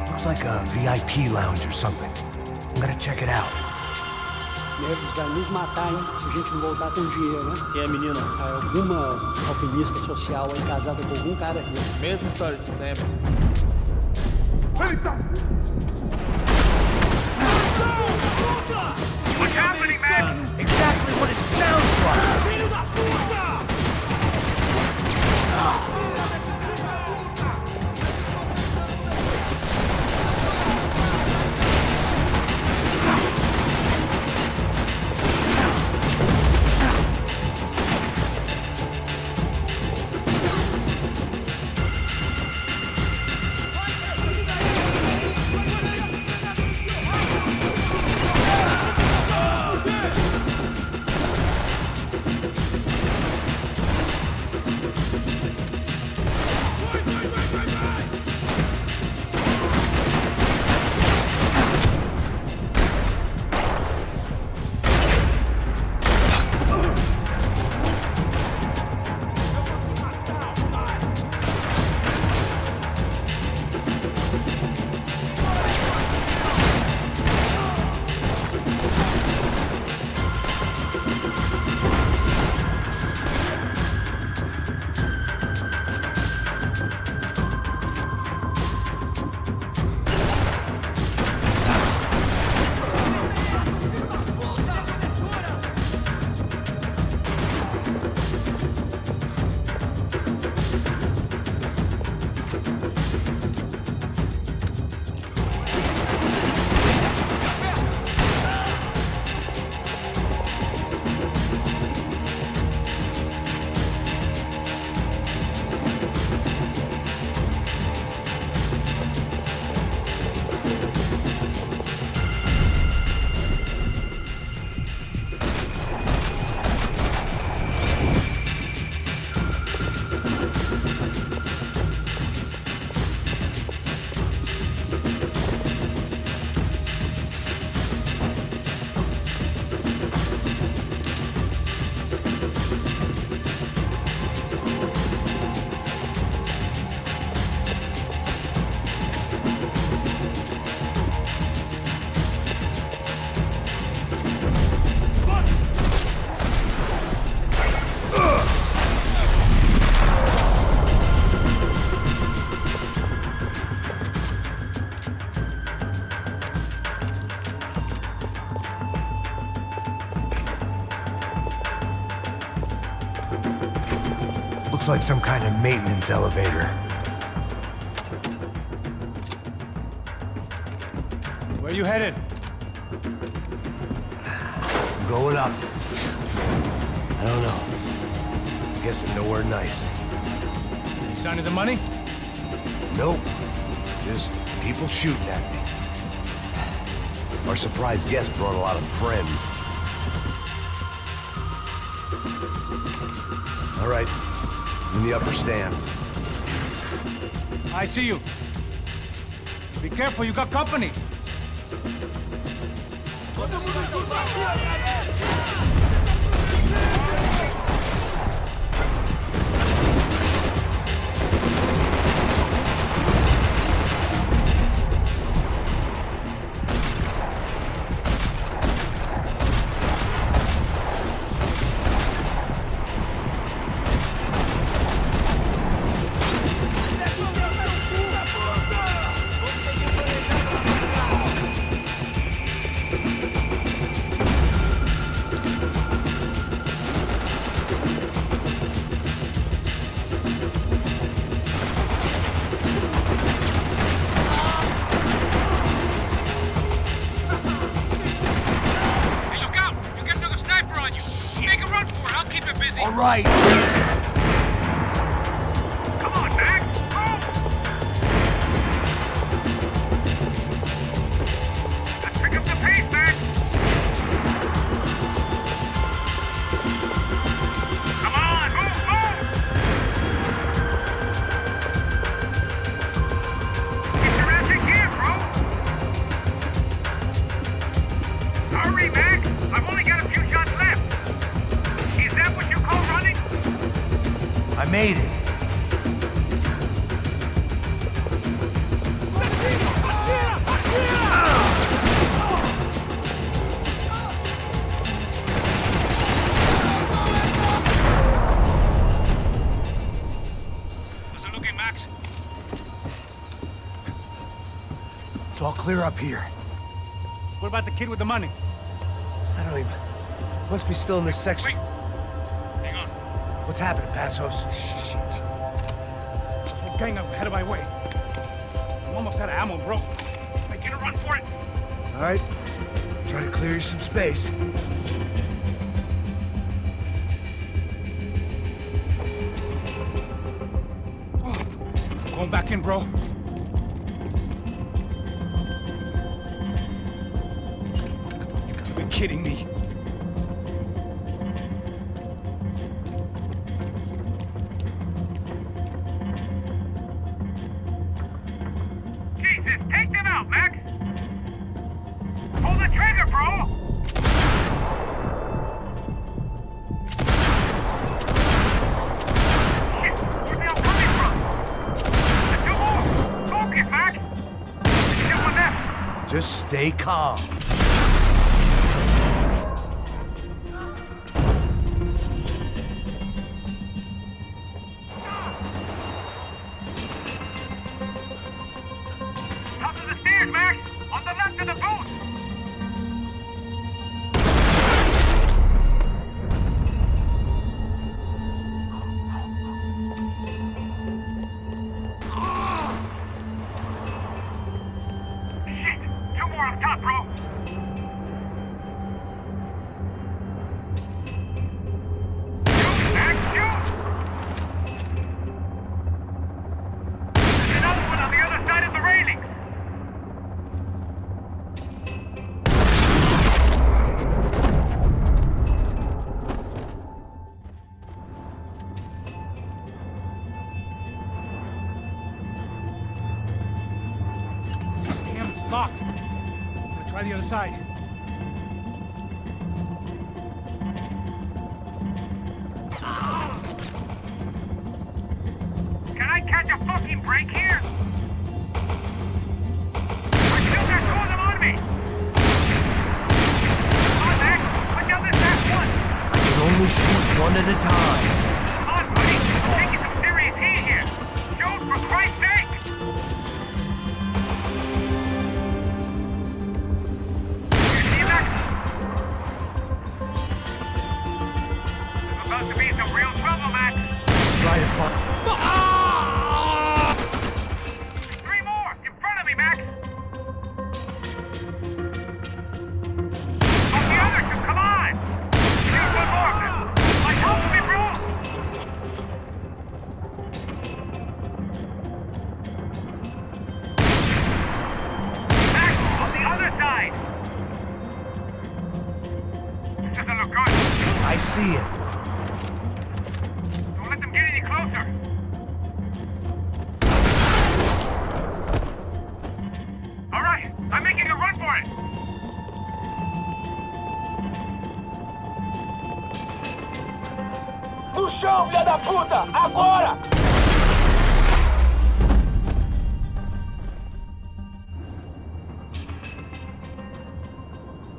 Looks like a VIP lounge or something. I'm gonna check it out.
Neves vai nos matar, hein, se a gente não voltar com dinheiro, né? Quem é a menina? É alguma alpinista social aí casada com algum cara aqui.
Mesma história de sempre.
What's happening, man?
Exactly what it sounds like!
Filho da puta!
Looks like some kind of maintenance elevator.
Where are you headed?
I'm going up. I don't know. Guessing nowhere nice.
Sign of the money?
Nope. Just people shooting at me. Our surprise guest brought a lot of friends. All right. In the upper stands.
I see you. Be careful, you got company.
All right.
Come on, Mac! Move!
made it.
How's it looking, Max?
It's all clear up here.
What about the kid with the money?
I don't even... Must be still in this section.
Wait. Hang on.
What's happening, Passos?
The gang up ahead of my way. I'm almost out of ammo, bro. Making a run for it.
All right. Try to clear you some space.
Going back in, bro. You gotta be kidding me.
Jesus, take them out, Max! Pull the trigger, bro! Shit, where's the hell coming from? There's two more! Focus, Max! There's still one left!
Just stay calm.
Top of the stairs, Max! On the left of the booth! Shit! Two more up top, bro! Shoot, Max, shoot! There's another one on the other side of the railing!
Damn, it's locked. I'm gonna try the other side.
Can I catch a fucking break here? I still got two of them on me! Come on, Max! Put down this last one!
I can only shoot one at a time.
Come on, buddy! I'm taking some serious heat here! Shoot, for Christ's sake! You see that? I'm about to be in some real trouble, Max!
Try to find...
Three more! In front of me, Max! Of the other two, come on! Here's one more of them! Like, help me, bro! Max, on the other side! This doesn't look good.
I see it.
Don't let them get any closer. All right, I'm making a run for it. No chão, filha da puta! Agora!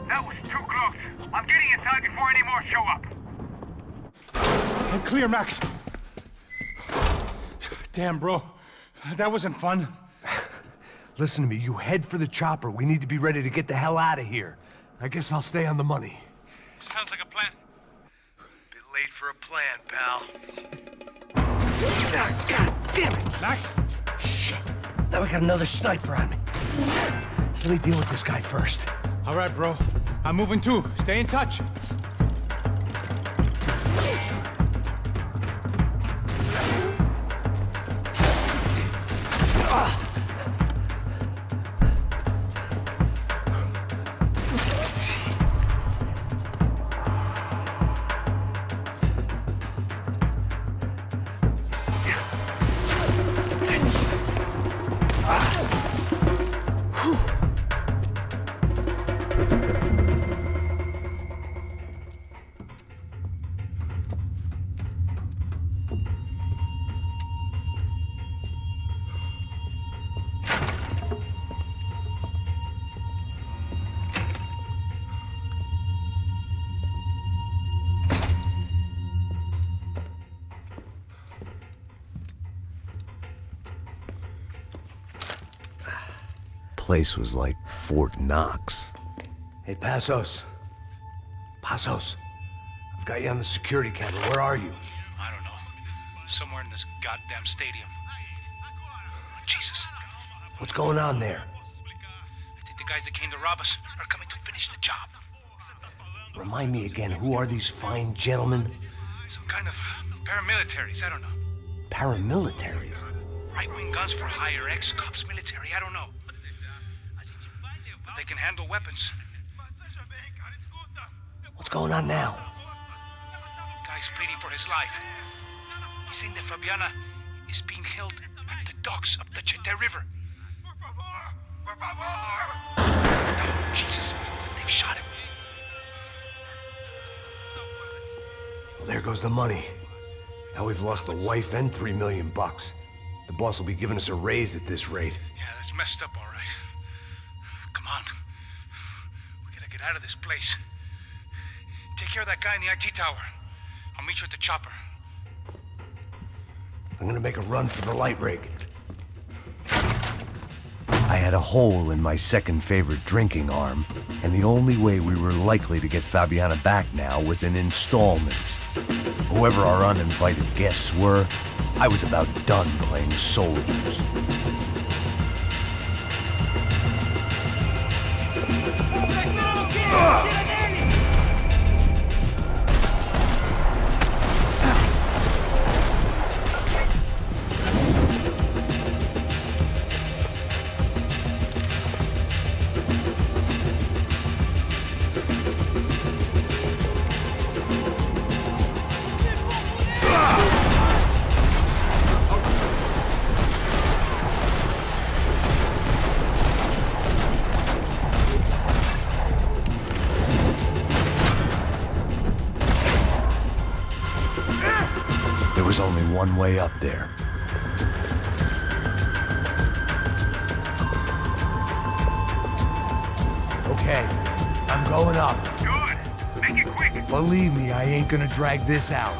That was too close. I'm getting inside before any more show up.
I'm clear, Max. Damn, bro. That wasn't fun.
Listen to me, you head for the chopper. We need to be ready to get the hell out of here. I guess I'll stay on the money.
Sounds like a plan.
Bit late for a plan, pal. God damn it!
Max?
Shit. Now we got another sniper on me. So let me deal with this guy first.
All right, bro. I'm moving too. Stay in touch.
place was like Fort Knox.
Hey, Passos. Passos. I've got you on the security camera. Where are you?
I don't know. Somewhere in this goddamn stadium. Jesus.
What's going on there?
I think the guys that came to rob us are coming to finish the job.
Remind me again, who are these fine gentlemen?
Some kind of paramilitaries, I don't know.
Paramilitaries?
Right-wing guns for hire, ex-cops, military, I don't know. But they can handle weapons.
What's going on now?
Guy's pleading for his life. He's saying that Fabiana is being held at the docks of the Chete River. Oh, Jesus, they've shot him.
Well, there goes the money. Now we've lost the wife and $3 million bucks. The boss will be giving us a raise at this rate.
Yeah, that's messed up, all right. Come on. We gotta get out of this place. Take care of that guy in the IT tower. I'll meet you at the chopper.
I'm gonna make a run for the light rig.
I had a hole in my second favorite drinking arm, and the only way we were likely to get Fabiana back now was in installments. Whoever our uninvited guests were, I was about done playing soldiers. There was only one way up there.
Okay, I'm going up.
Good. Make it quick.
Believe me, I ain't gonna drag this out.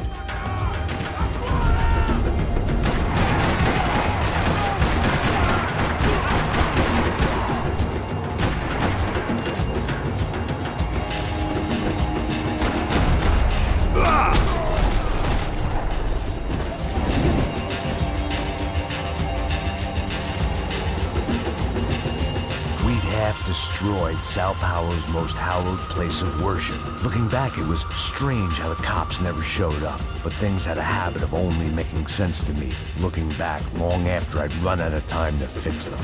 Destroyed Sao Paulo's most hallowed place of worship. Looking back, it was strange how the cops never showed up, but things had a habit of only making sense to me, looking back long after I'd run out of time to fix them.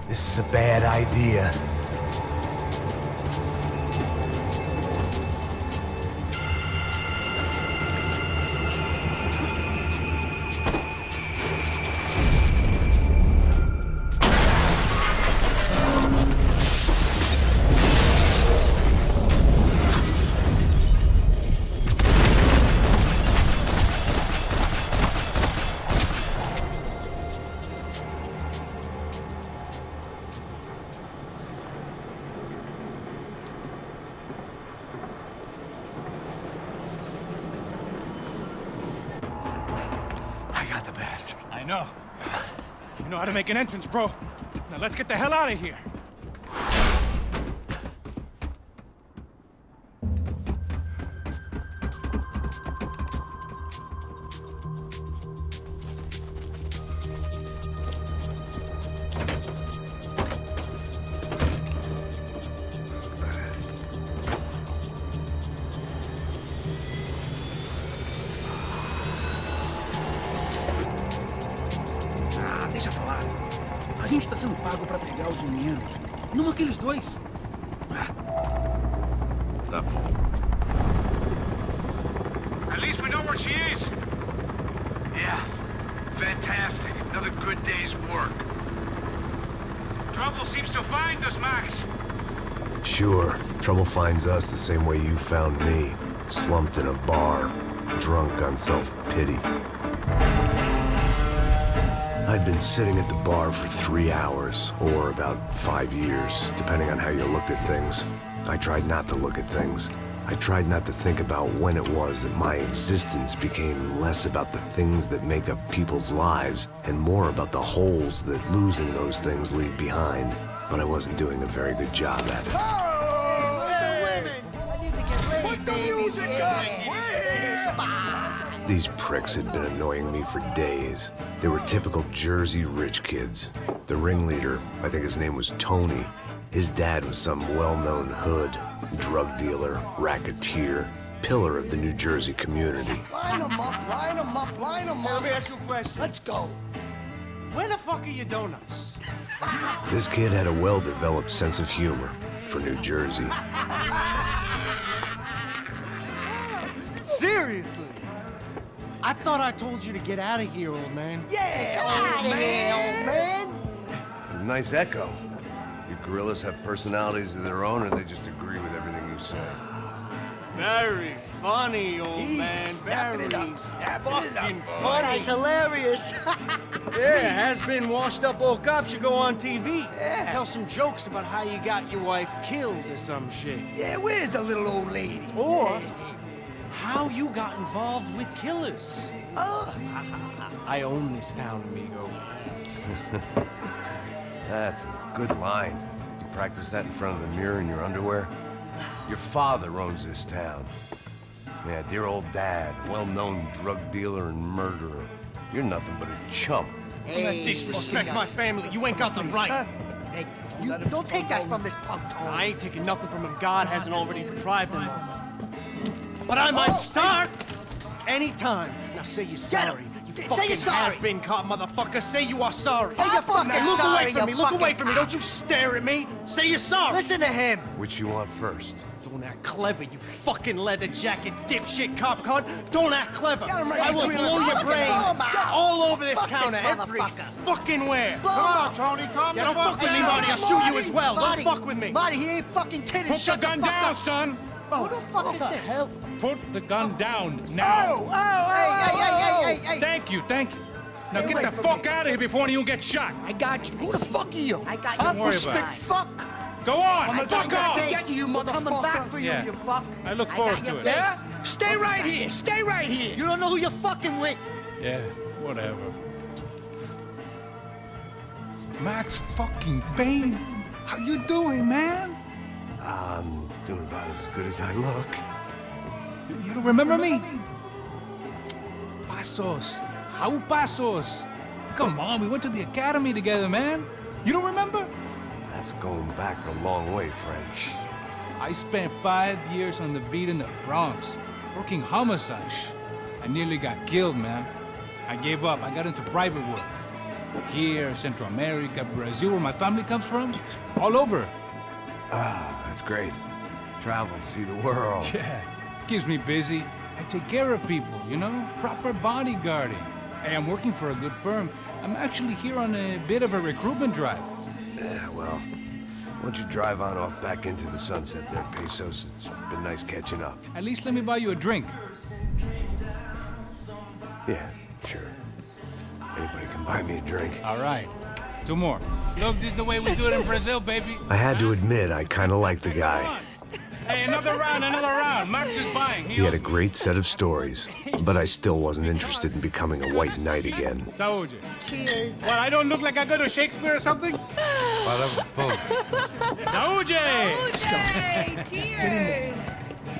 This is a bad idea.
I know. You know how to make an entrance, bro. Now let's get the hell out of here.
Deixa pra lá. A gente tá sendo pago pra pegar o dinheiro. Não aqueles dois.
Tá bom.
At least we know where she is.
Yeah. Fantastic. Another good day's work.
Trouble seems to find us, Max.
Sure, trouble finds us the same way you found me. Slumped in a bar, drunk on self-pity. I'd been sitting at the bar for 3 hours, or about 5 years, depending on how you looked at things. I tried not to look at things. I tried not to think about when it was that my existence became less about the things that make up people's lives and more about the holes that losing those things leave behind. But I wasn't doing a very good job at it. These pricks had been annoying me for days. They were typical Jersey rich kids. The ringleader, I think his name was Tony. His dad was some well-known hood, drug dealer, racketeer, pillar of the New Jersey community.
Line them up, line them up, line them up.
Let me ask you a question.
Let's go.
Where the fuck are your donuts?
This kid had a well-developed sense of humor for New Jersey.
Seriously? I thought I told you to get out of here, old man.
Yeah, old man.
It's a nice echo. You gorillas have personalities of their own, or they just agree with everything you say?
Very funny, old man.
Snapping it
Very
up, snapping it up.
fucking
Oh,
funny.
that's hilarious.
Yeah, has-been washed-up old cop should go on TV.
Yeah.
Tell some jokes about how you got your wife killed or some shit.
Yeah, where's the little old lady?
Or how you got involved with killers.
Oh.
I own this town, amigo.
That's a good line. You practice that in front of the mirror in your underwear? Your father owns this town. Yeah, dear old dad, well-known drug dealer and murderer. You're nothing but a chump.
Hey,
Disrespect my family. You ain't got the right.
Hey, you don't take that from this punk, Tony.
I ain't taking nothing from him. God hasn't already deprived him of. But I might start anytime. Now say you're sorry. You
Say
fucking
you're sorry.
has-been caught, motherfucker. Say you are sorry.
Say you're fucking
Now look
sorry,
away from
you
me. Look away
fucking
from me. Don't you stare at me. Say you're sorry.
Listen to him.
Which you want first?
Don't act clever, you fucking leather jacket dipshit cop cunt. Don't act clever.
Get him right
I will
between
blow
the
your
fucking
brains
blow 'em out.
all over this
Fuck this
counter, every
motherfucker.
fucking where.
Blow him out.
Tony, calm
Yeah,
the
don't fuck with me,
Hey,
Marty. I'll shoot you as well.
Marty,
Don't fuck with me.
Marty, he ain't fucking kidding.
Put the
Shut
gun
fuck
down,
up.
son!
Who the fuck is this? Hell?
Put the gun down now!
Hey.
Thank you, thank you. Now
Stay
get
away
the
from
fuck
me.
out of here before you get shot.
I got you. Who the fuck are you? I got
Don't
you.
worry
Big
about it.
fuck.
Go on,
I'm
fuck off!
gonna get you, motherfucker. Coming back for you,
Yeah.
you fuck.
I look
got
forward
your
to it.
face.
Yeah?
Stay right here. Stay right here. You don't know who you're fucking with.
Yeah, whatever. Max fucking Payne, how you doing, man?
I'm doing about as good as I look.
You don't remember me? Pasos. How Pasos? Come on, we went to the academy together, man. You don't remember?
That's going back a long way, French.
I spent 5 years on the beat in the Bronx, working homicide. I nearly got killed, man. I gave up. I got into private work. Here, Central America, Brazil, where my family comes from, all over.
Ah, that's great. Travel, see the world.
Yeah, keeps me busy. I take care of people, you know? Proper bodyguarding. Hey, I'm working for a good firm. I'm actually here on a bit of a recruitment drive.
Yeah, well, why don't you drive on off back into the sunset there, Pesos? It's been nice catching up.
At least let me buy you a drink.
Yeah, sure. Anybody can buy me a drink.
All right. 2 more. Look, this is the way we do it in Brazil, baby.
I had to admit, I kind of liked the guy.
Hey, another round, another round. Max is buying.
He had a great set of stories, but I still wasn't interested in becoming a white knight again.
Saúde.
Cheers.
What, I don't look like I go to Shakespeare or something? Saúde!
Cheers.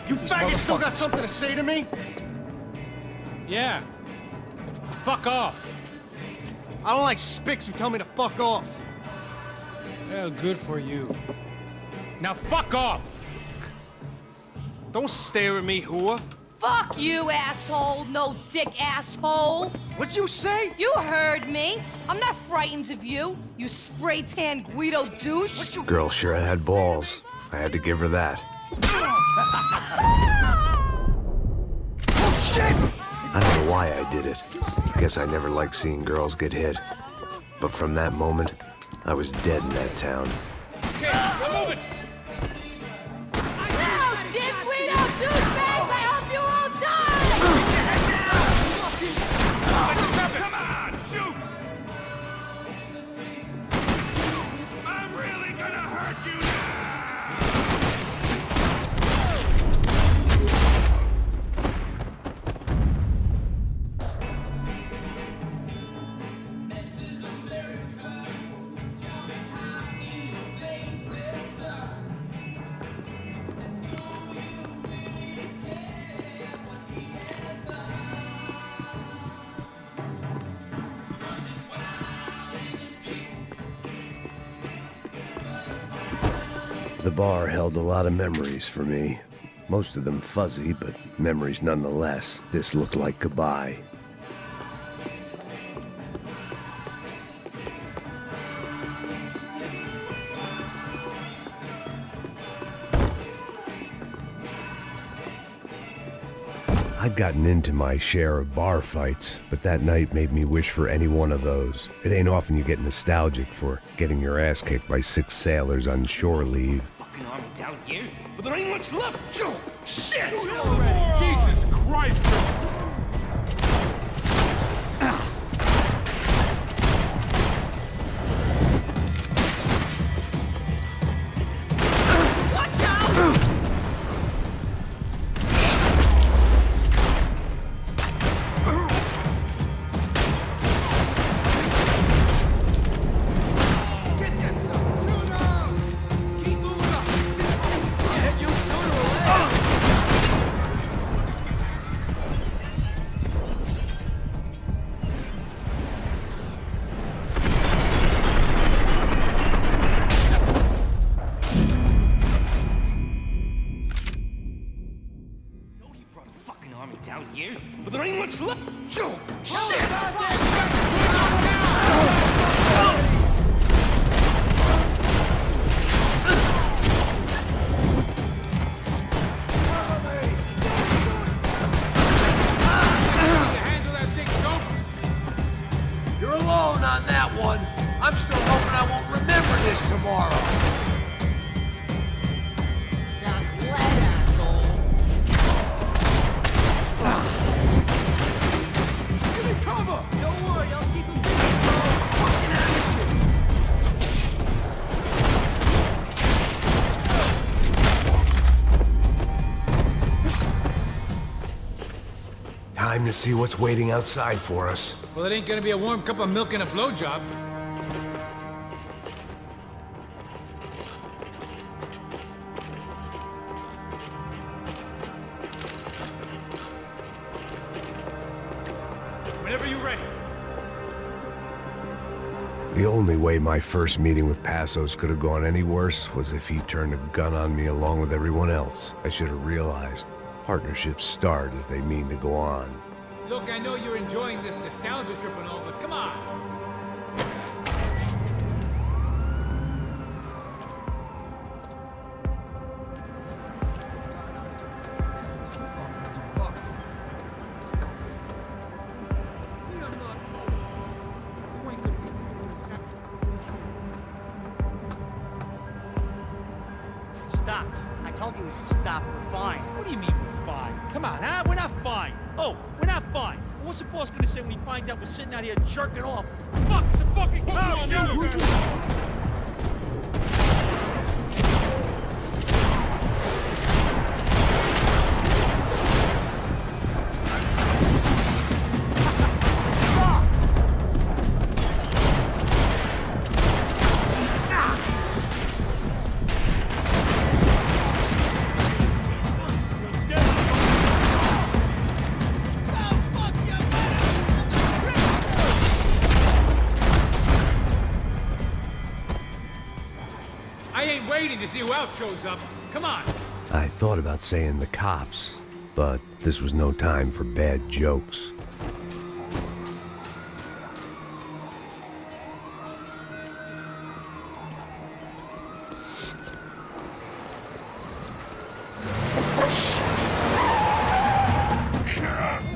You faggots still got something to say to me?
Yeah. Fuck off.
I don't like spics who tell me to fuck off.
Well, good for you. Now fuck off.
Don't stare at me, whore.
Fuck you, asshole. No dick, asshole.
What'd you say?
You heard me. I'm not frightened of you, you spray-tan Guido douche.
Girl sure had balls. I had to give her that.
Oh, shit!
I don't know why I did it. Guess I never liked seeing girls get hit. But from that moment, I was dead in that town.
Okay, I'm moving.
No, dick Guido douchebags, I hope you all die!
Come on, shoot!
The bar held a lot of memories for me. Most of them fuzzy, but memories nonetheless. This looked like goodbye. I'd gotten into my share of bar fights, but that night made me wish for any one of those. It ain't often you get nostalgic for getting your ass kicked by 6 sailors on shore leave.
Fucking army down here, but there ain't much left. Joe, shit!
Jesus Christ!
Watch out!
Down here, but there ain't much left. Joe, shit!
You're alone on that one. I'm still hoping I won't remember this tomorrow.
Suck lead, asshole. Give me cover! Don't worry, I'll keep him busy, bro. Fucking amateur.
Time to see what's waiting outside for us.
Well, it ain't gonna be a warm cup of milk and a blowjob.
Whenever you're ready.
The only way my first meeting with Passos could have gone any worse was if he turned a gun on me along with everyone else. I should have realized. Partnerships start as they mean to go on.
Look, I know you're enjoying this nostalgia trip and all, but come on.
Stopped. I told you to stop. We're fine.
What do you mean we're fine? Come on, huh? We're not fine. Oh, we're not fine. What's the boss gonna say when he finds out we're sitting out here jerking off? Fuck, it's a fucking cow! Shoot him!
I ain't waiting to see who else shows up. Come on.
I thought about saying the cops, but this was no time for bad jokes.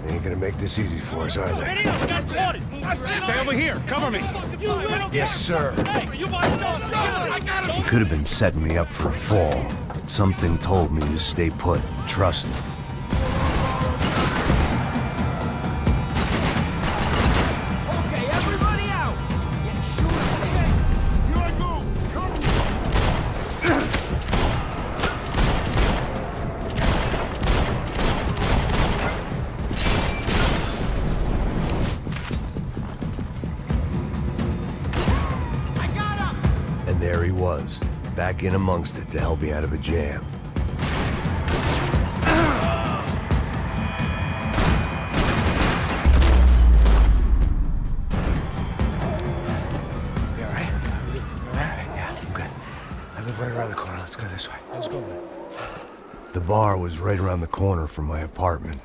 They ain't gonna make this easy for us, are they?
Stay over here. Cover me.
Yes, sir.
You
He could have been setting me up for a fall, but something told me to stay put and trust him.
Okay, everybody out! Get shooters. Here I go!
I got him!
And there he was, back in amongst it to help me out of a jam.
Yeah, I'm good. I live right around the corner. Let's go this way.
The bar was right around the corner from my apartment.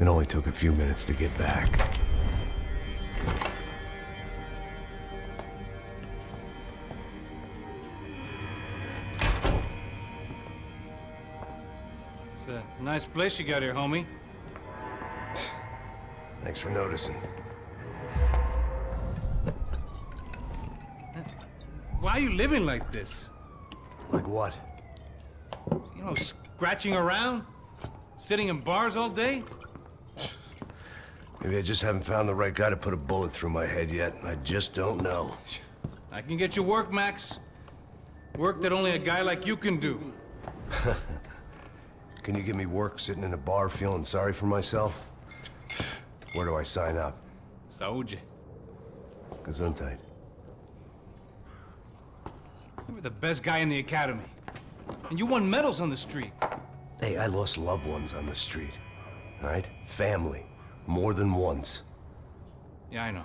It only took a few minutes to get back.
It's a nice place you got here, homie.
Thanks for noticing.
Why are you living like this?
Like what?
You know, scratching around? Sitting in bars all day?
Maybe I just haven't found the right guy to put a bullet through my head yet. I just don't know.
I can get you work, Max. Work that only a guy like you can do.
Can you give me work sitting in a bar feeling sorry for myself? Where do I sign up?
Saúde.
Gesundheit.
You were the best guy in the academy. And you won medals on the street.
Hey, I lost loved ones on the street. All right? Family. More than once.
Yeah, I know.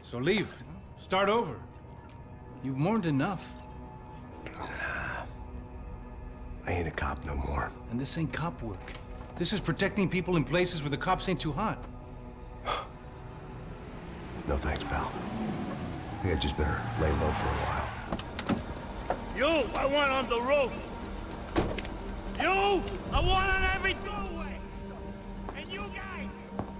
So leave. Start over. You've mourned enough.
I ain't a cop no more.
And this ain't cop work. This is protecting people in places where the cops ain't too hot.
No thanks, pal. I think I just better lay low for a while.
You, I want on the roof. You, I want on every doorway. And you guys,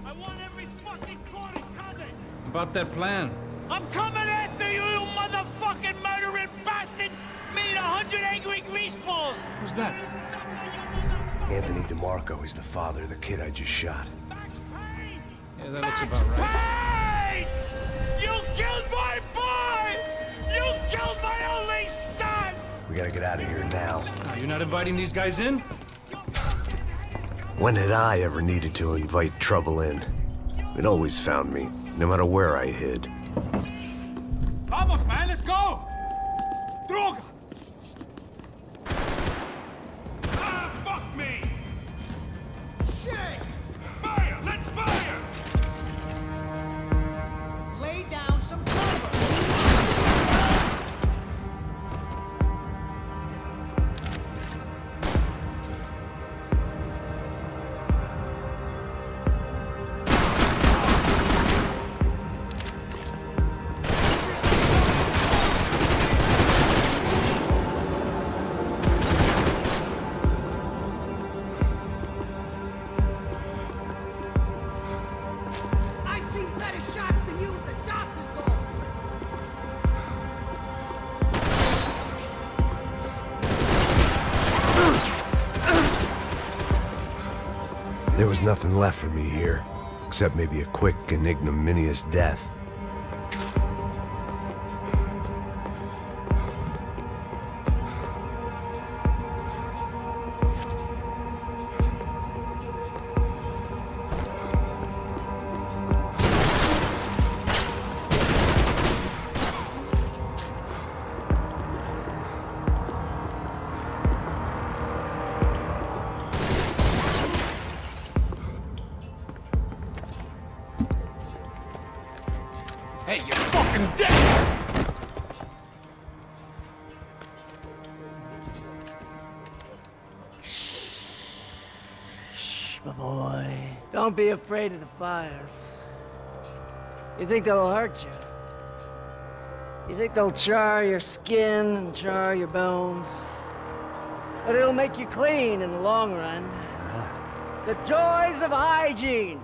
I want every fucking corner covered.
About that plan.
I'm coming after you, you motherfucking murdering bastard! Me and 100 angry greaseballs!
Who's that?
Anthony DeMarco, he's the father of the kid I just shot.
Yeah, that looks about right.
Payne! You killed my boy! You killed my only son!
We gotta get out of here now.
You're not inviting these guys in?
When had I ever needed to invite trouble in? It always found me, no matter where I hid.
Vamos, man, let's go! Droga! Ah, fuck me! Shit! Fire! Let's fire!
Lay down some cover. I've seen better shots than you at the doctor's office.
There was nothing left for me here, except maybe a quick and ignominious death.
Hey, you're fucking dead!
Shh, my boy. Don't be afraid of the fires. You think they'll hurt you? You think they'll char your skin and char your bones? But it'll make you clean in the long run. The joys of hygiene!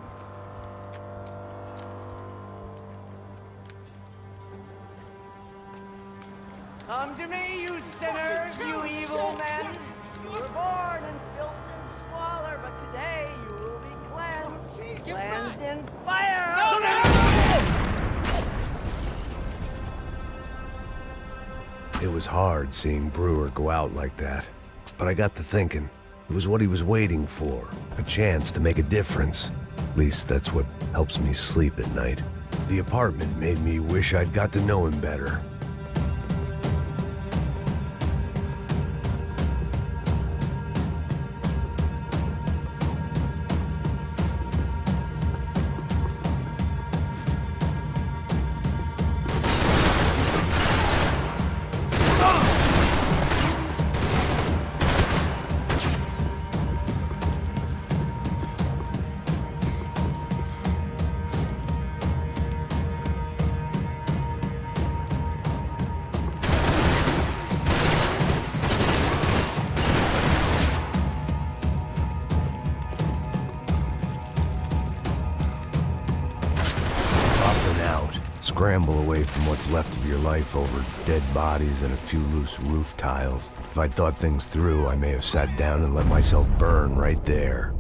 Come to me, you sinners, you evil men! You were born in filth and squalor, but today you will be cleansed. Cleansed in fire!
It was hard seeing Brewer go out like that, but I got to thinking, it was what he was waiting for, a chance to make a difference. At least that's what helps me sleep at night. The apartment made me wish I'd got to know him better. Scramble away from what's left of your life over dead bodies and a few loose roof tiles. If I'd thought things through, I may have sat down and let myself burn right there.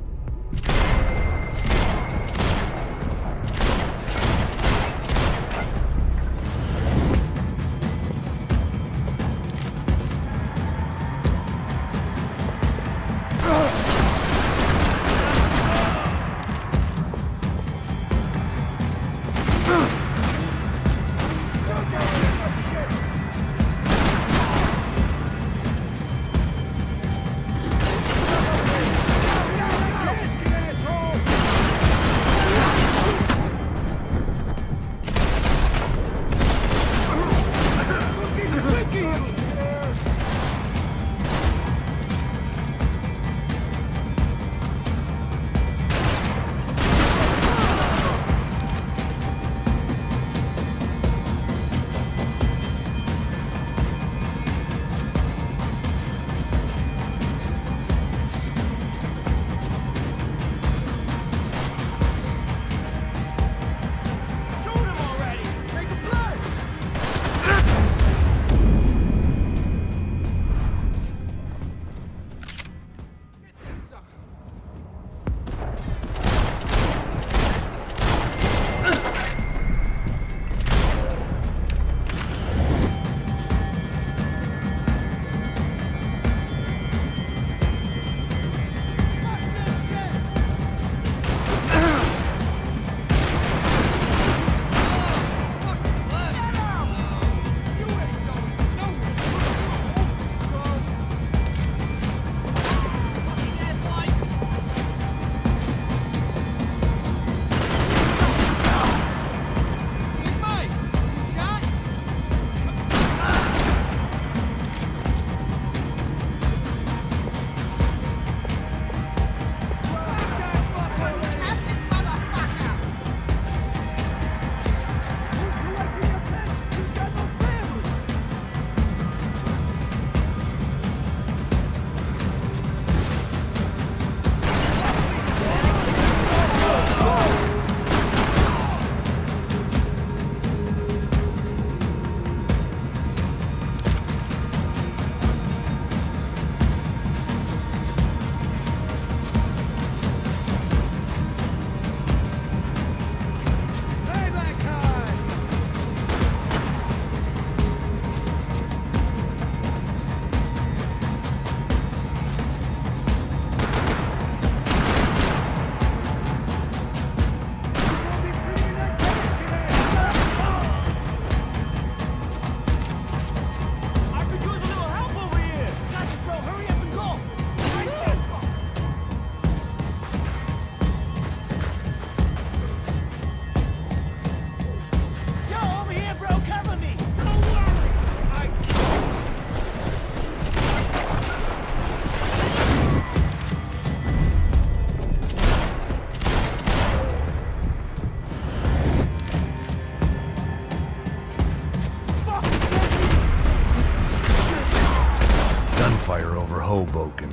Gunfire over Hoboken.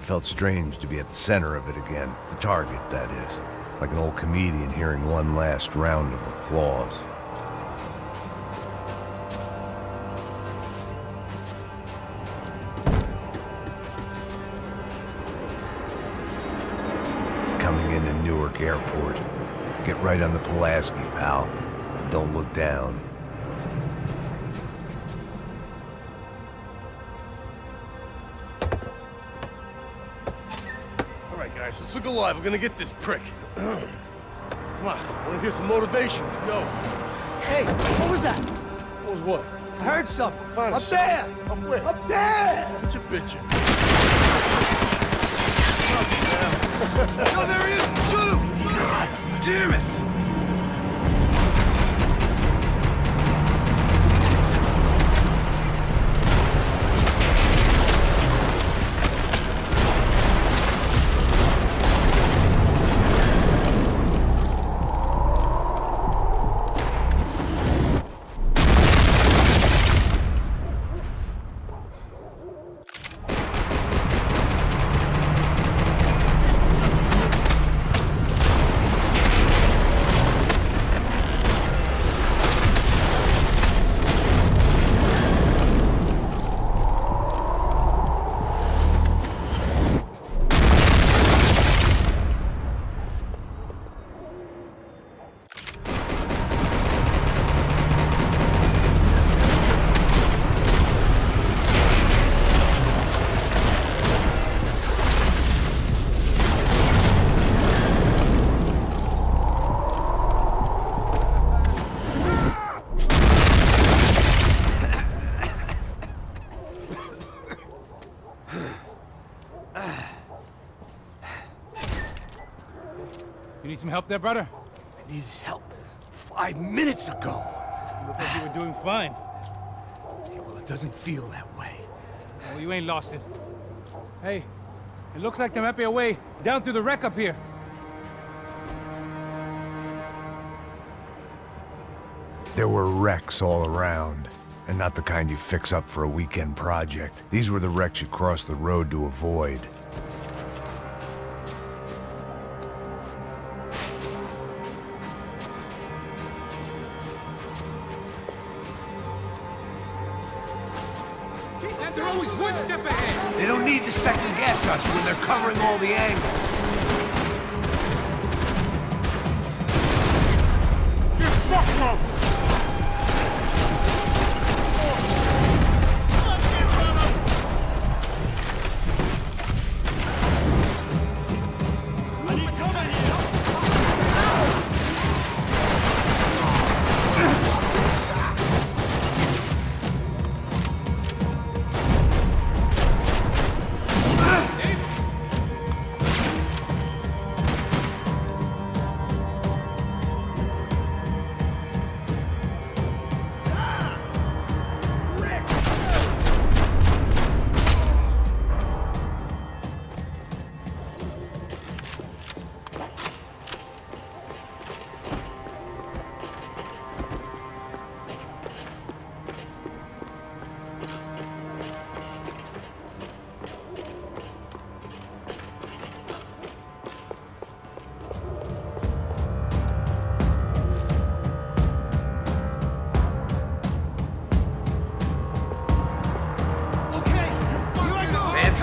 Felt strange to be at the center of it again. The target, that is. Like an old comedian hearing one last round of applause. Coming into Newark Airport. Get right on the Pulaski, pal. Don't look down.
Guys, let's look alive. We're gonna get this prick. Come on, I wanna hear some motivation. Let's go.
Hey, what was that?
What was what?
I heard something.
Find
Up
us.
there!
Up where?
Up there!
What you bitching? No, there he is! Shoot him!
God damn it!
some help there, brother?
I needed help 5 minutes ago.
You look like you were doing fine.
Yeah, well, it doesn't feel that way.
Well, you ain't lost it. Hey, it looks like there might be a way down through the wreck up here.
There were wrecks all around, and not the kind you fix up for a weekend project. These were the wrecks you cross the road to avoid.
They're always one step ahead.
They don't need to second guess us when they're covering all the angles.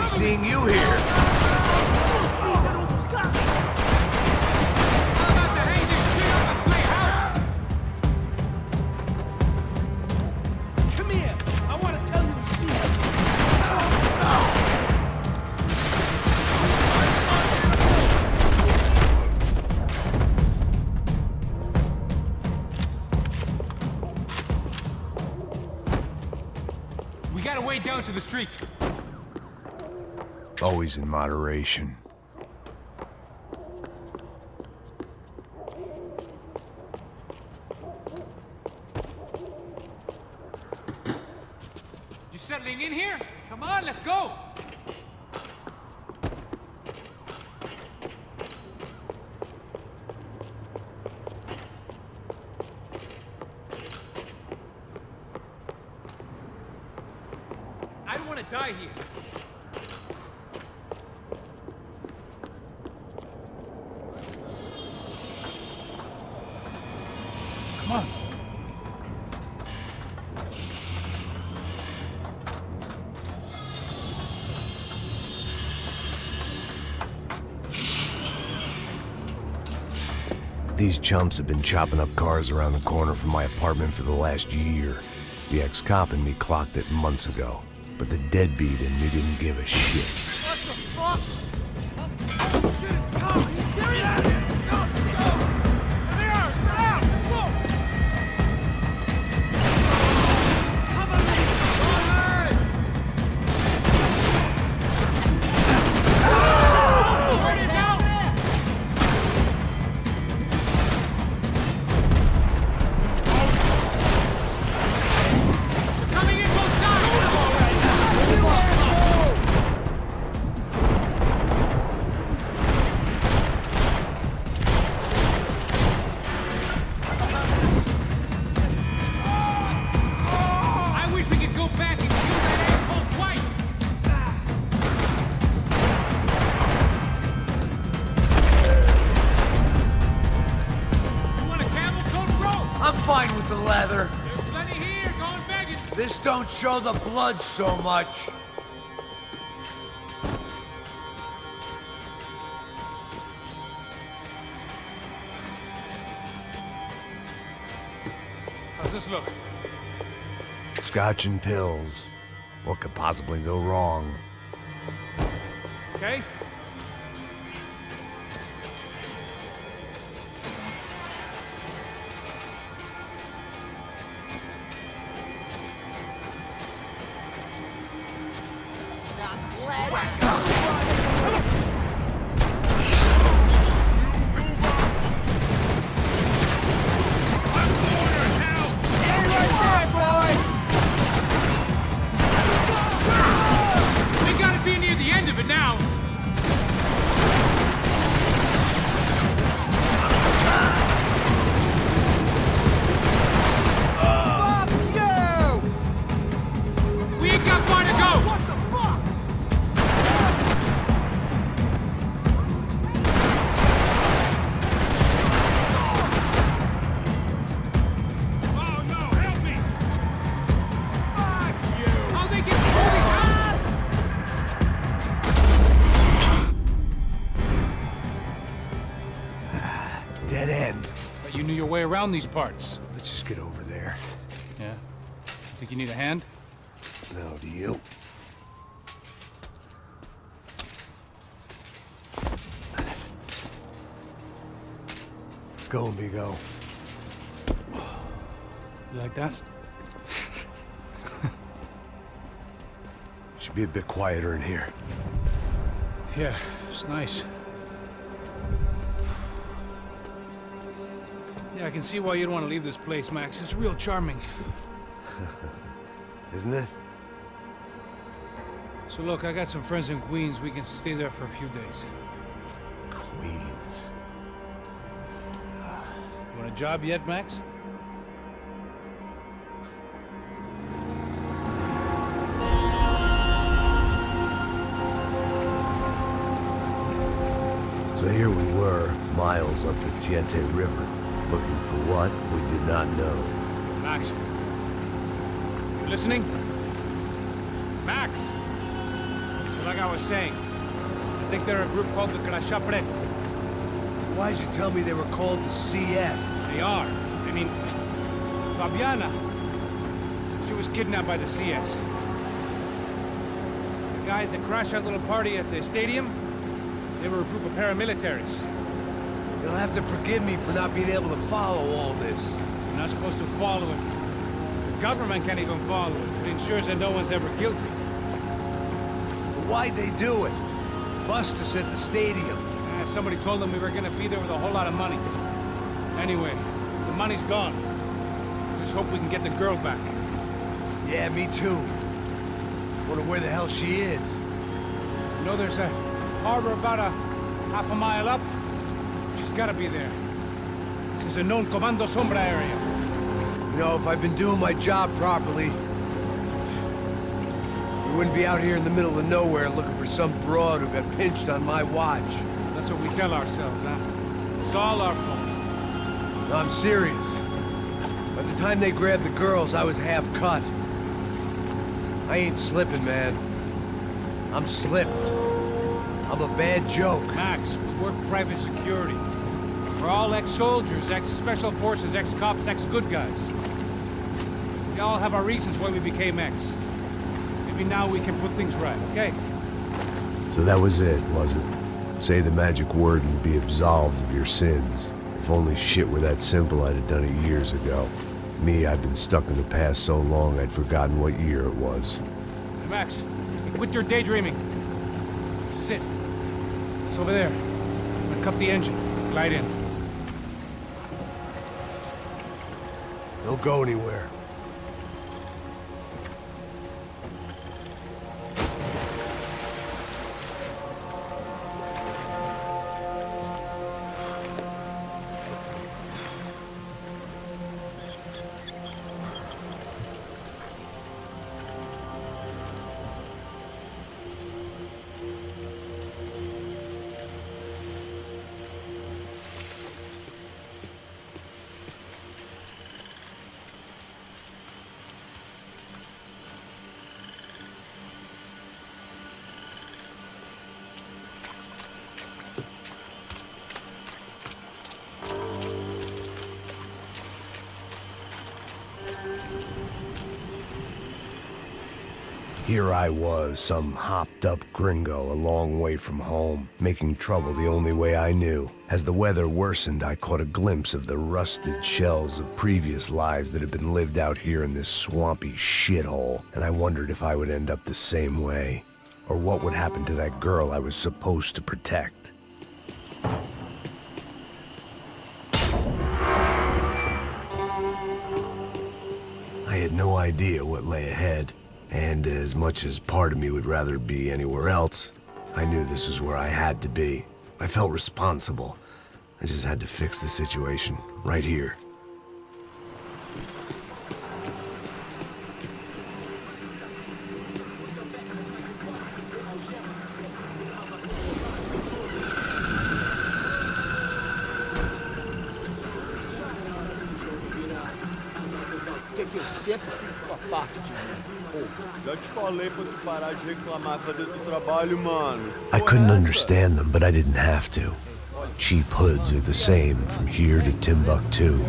Seeing you here.
Come here. I want to tell you a secret.
We got a way down to the street.
Always in moderation.
You settling in here? Come on, let's go. I don't want to die here.
Come on.
These chumps have been chopping up cars around the corner from my apartment for the last year. The ex-cop and me clocked it months ago, but the deadbeat in me didn't give a shit.
What the fuck? Oh, shit. Come, are you serious?
Fine with the leather.
There's plenty here, going begging.
This don't show the blood so much.
How's this look?
Scotch and pills. What could possibly go wrong?
Okay? you knew your way around these parts.
Let's just get over there.
Yeah? Think you need a hand?
No, do you? Let's go, amigo.
You like that?
Should be a bit quieter in here.
Yeah, it's nice. Yeah, I can see why you'd want to leave this place, Max. It's real charming.
Isn't it?
So look, I got some friends in Queens. We can stay there for a few days.
Queens.
You want a job yet, Max?
So here we were, miles up the Tiete River, looking for what we did not know.
Max. You listening? Max! So like I was saying, I think they're a group called the Crashapret.
Why'd you tell me they were called the CS?
They are. I mean, Fabiana, she was kidnapped by the CS. The guys that crashed that little party at the stadium, they were a group of paramilitaries.
You'll have to forgive me for not being able to follow all this.
You're not supposed to follow it. The government can't even follow it. It ensures that no one's ever guilty.
So why'd they do it? Bust us at the stadium.
Somebody told them we were gonna be there with a whole lot of money. Anyway, the money's gone. Just hope we can get the girl back.
Yeah, me too. Wonder where the hell she is.
You know, there's a harbor about a half a mile up. She's gotta be there. This is a known Comando Sombra area.
You know, if I've been doing my job properly, we wouldn't be out here in the middle of nowhere looking for some broad who got pinched on my watch.
That's what we tell ourselves, huh? It's all our fault.
No, I'm serious. By the time they grabbed the girls, I was half cut. I ain't slipping, man. I'm slipped. I'm a bad joke.
Max, we work private security. We're all ex-soldiers, ex-special forces, ex-cops, ex-good guys. We all have our reasons why we became ex. Maybe now we can put things right, okay?
So that was it, was it? Say the magic word and be absolved of your sins. If only shit were that simple, I'd have done it years ago. Me, I've been stuck in the past so long I'd forgotten what year it was.
Hey, Max, quit your daydreaming. This is it. It's over there. I'm gonna cut the engine. Glide in.
Don't go anywhere. Here I was, some hopped-up gringo a long way from home, making trouble the only way I knew. As the weather worsened, I caught a glimpse of the rusted shells of previous lives that had been lived out here in this swampy shithole, and I wondered if I would end up the same way, or what would happen to that girl I was supposed to protect. I had no idea what lay ahead. And as much as part of me would rather be anywhere else, I knew this was where I had to be. I felt responsible. I just had to fix the situation, right here.
Que eu sempre fico com a parte de mim.
Já te falei pra tu parar de reclamar e fazer teu trabalho, mano.
I couldn't understand them, but I didn't have to.
Olha,
Cheap hoods are the same from here to Timbuktu.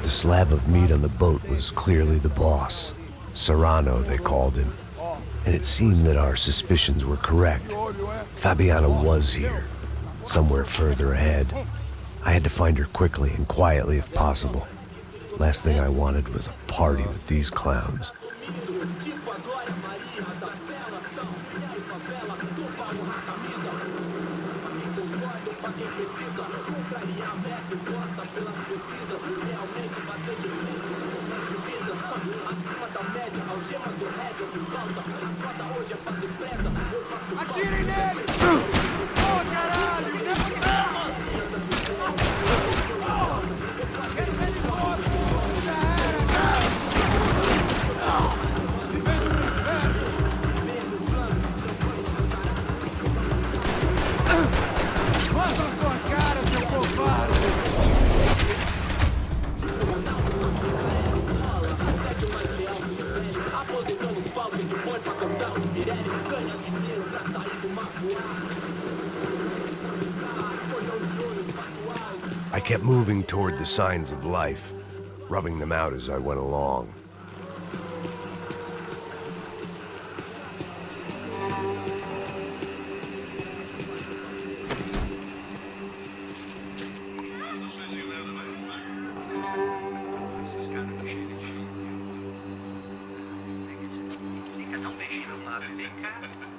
The slab of meat on the boat was clearly the boss. Serrano, they called him. And it seemed that our suspicions were correct. Fabiana was here, somewhere further ahead. I had to find her quickly and quietly if possible. Last thing I wanted was a party with these clowns.
Atirem nele! Oh, caralho! Quero ver ele embora! Já era, cara! Te vejo no inferno! Mostra sua cara, seu covarde!
I kept moving toward the signs of life, rubbing them out as I went along.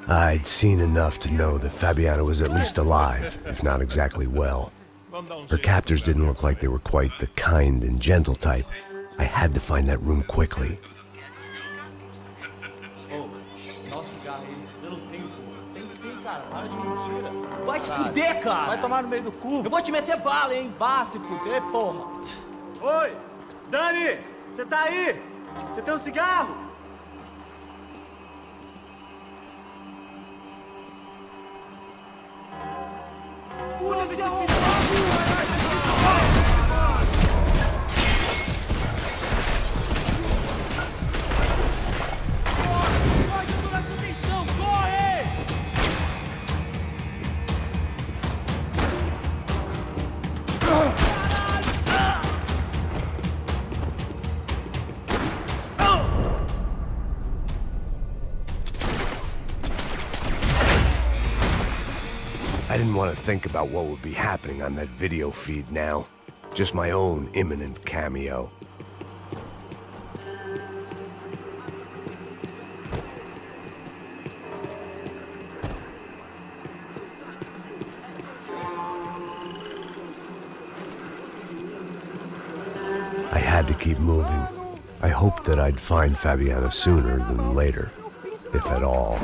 I'd seen enough to know that Fabiana was at least alive, if not exactly well. Her captors didn't look like they were quite the kind and gentle type. I had to find that room quickly.
Vai se fuder, cara! Vai tomar no meio do cu! Eu vou te meter bala, hein? Vá se fuder, porra!
Oi! Dani! Você tá aí? Você tem um cigarro?
I didn't want to think about what would be happening on that video feed now. Just my own imminent cameo. I had to keep moving. I hoped that I'd find Fabiana sooner than later, if at all.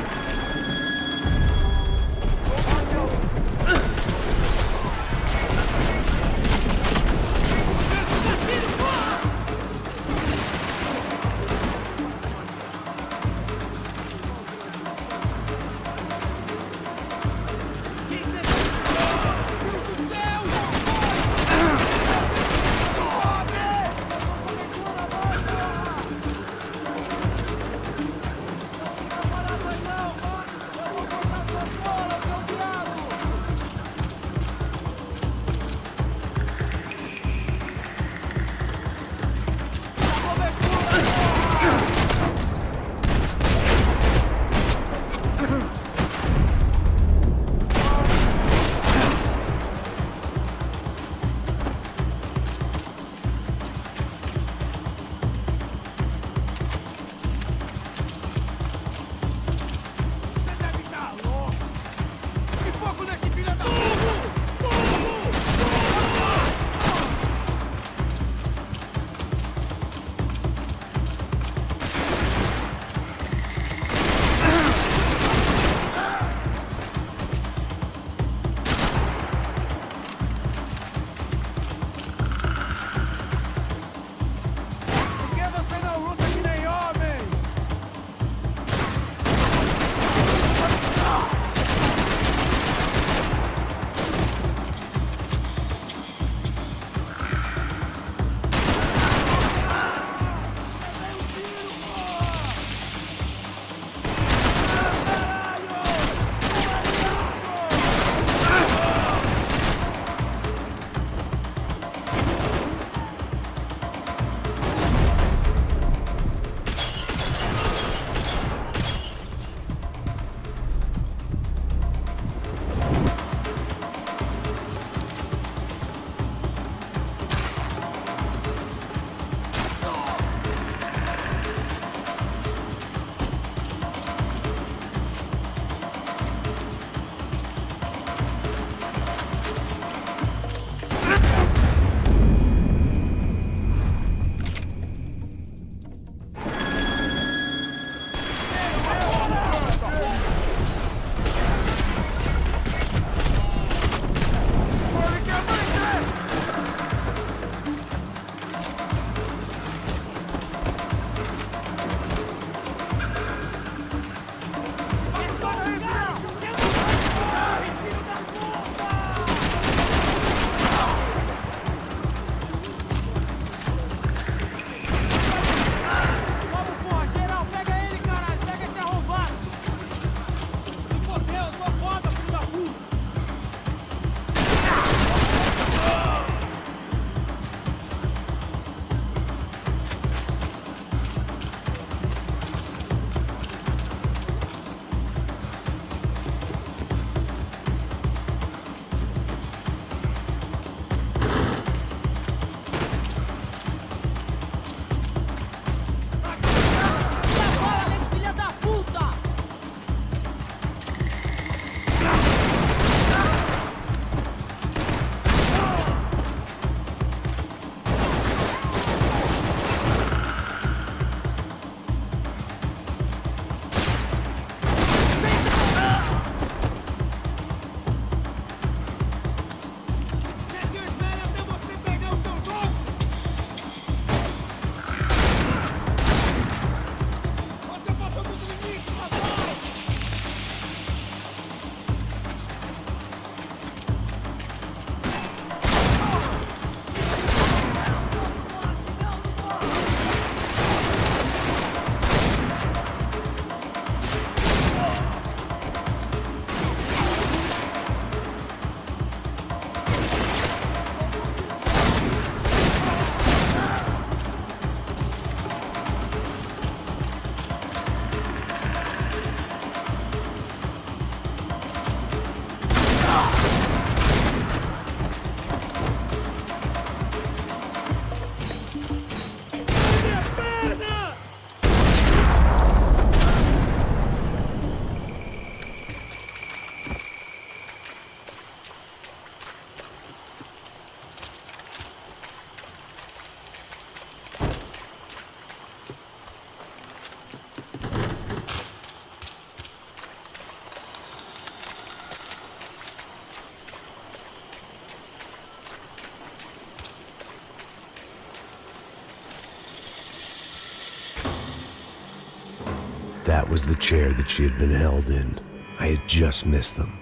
That was the chair that she had been held in. I had just missed them.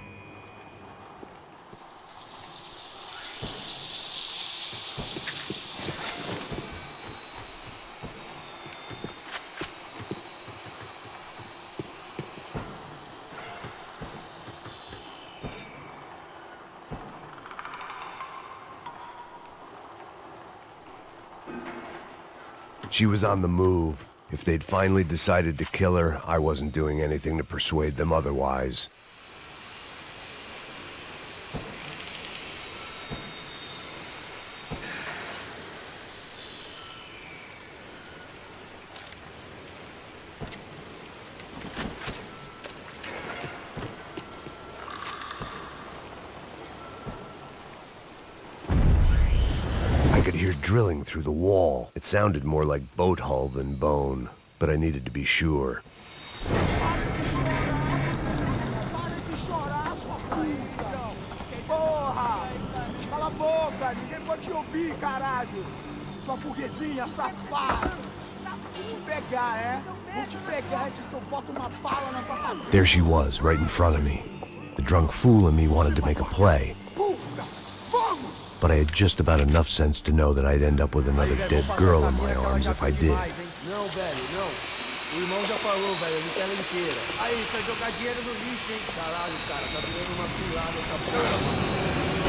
She was on the move. If they'd finally decided to kill her, I wasn't doing anything to persuade them otherwise. I could hear drilling through the wall. It sounded more like boat hull than bone, but I needed to be sure.
Porra! Cala a boca! Ninguém pode te ouvir, caralho! Sua burguesinha safada! Vou te pegar, é? Vou te pegar antes que eu boto uma bala na tua cabeça!
There she was, right in front of me. The drunk fool in me wanted to make a play. But I had just about enough sense to know that I'd end up with another dead girl in my arms if I did.
Não, velho, não. O irmão já falou, velho, ele quer ela inteira. Aí, você vai jogar dinheiro no lixo, hein? Caralho, cara, tá virando uma cilada essa porra,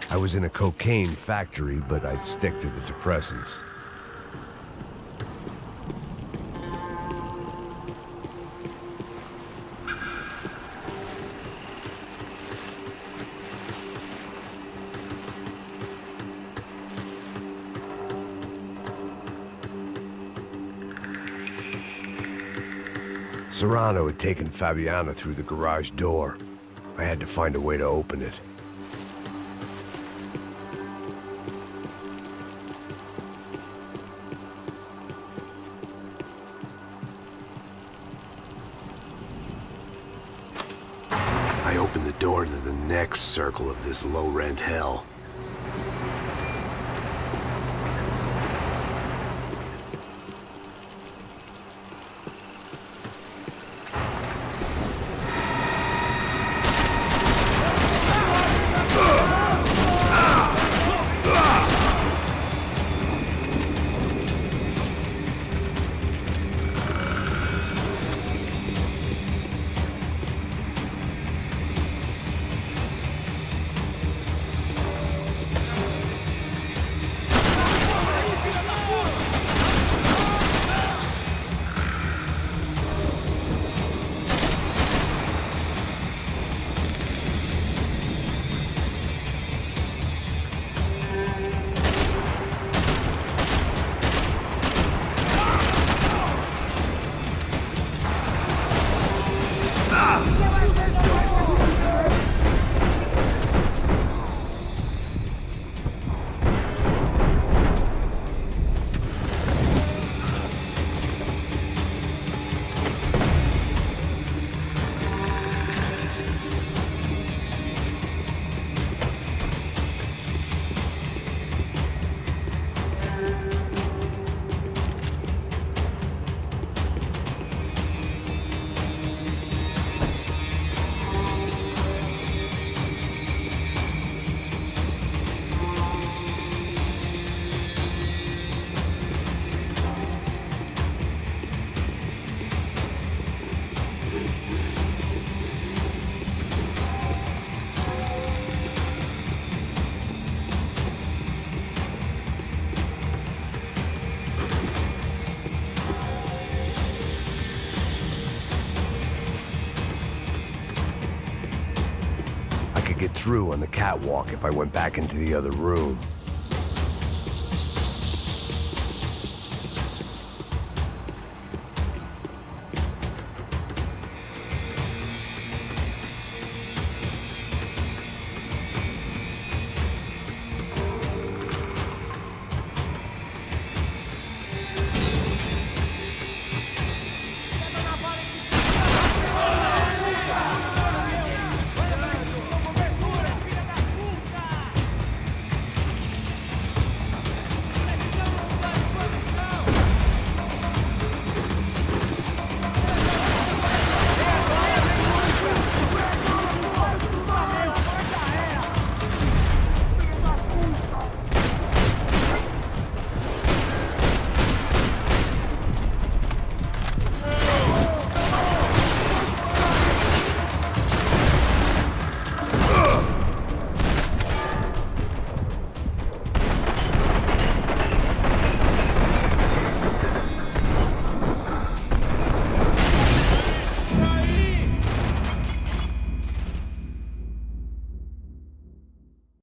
I was in a cocaine factory, but I'd stick to the depressants. Serrano had taken Fabiana through the garage door. I had to find a way to open it. I opened the door to the next circle of this low-rent hell. through on the catwalk if I went back into the other room.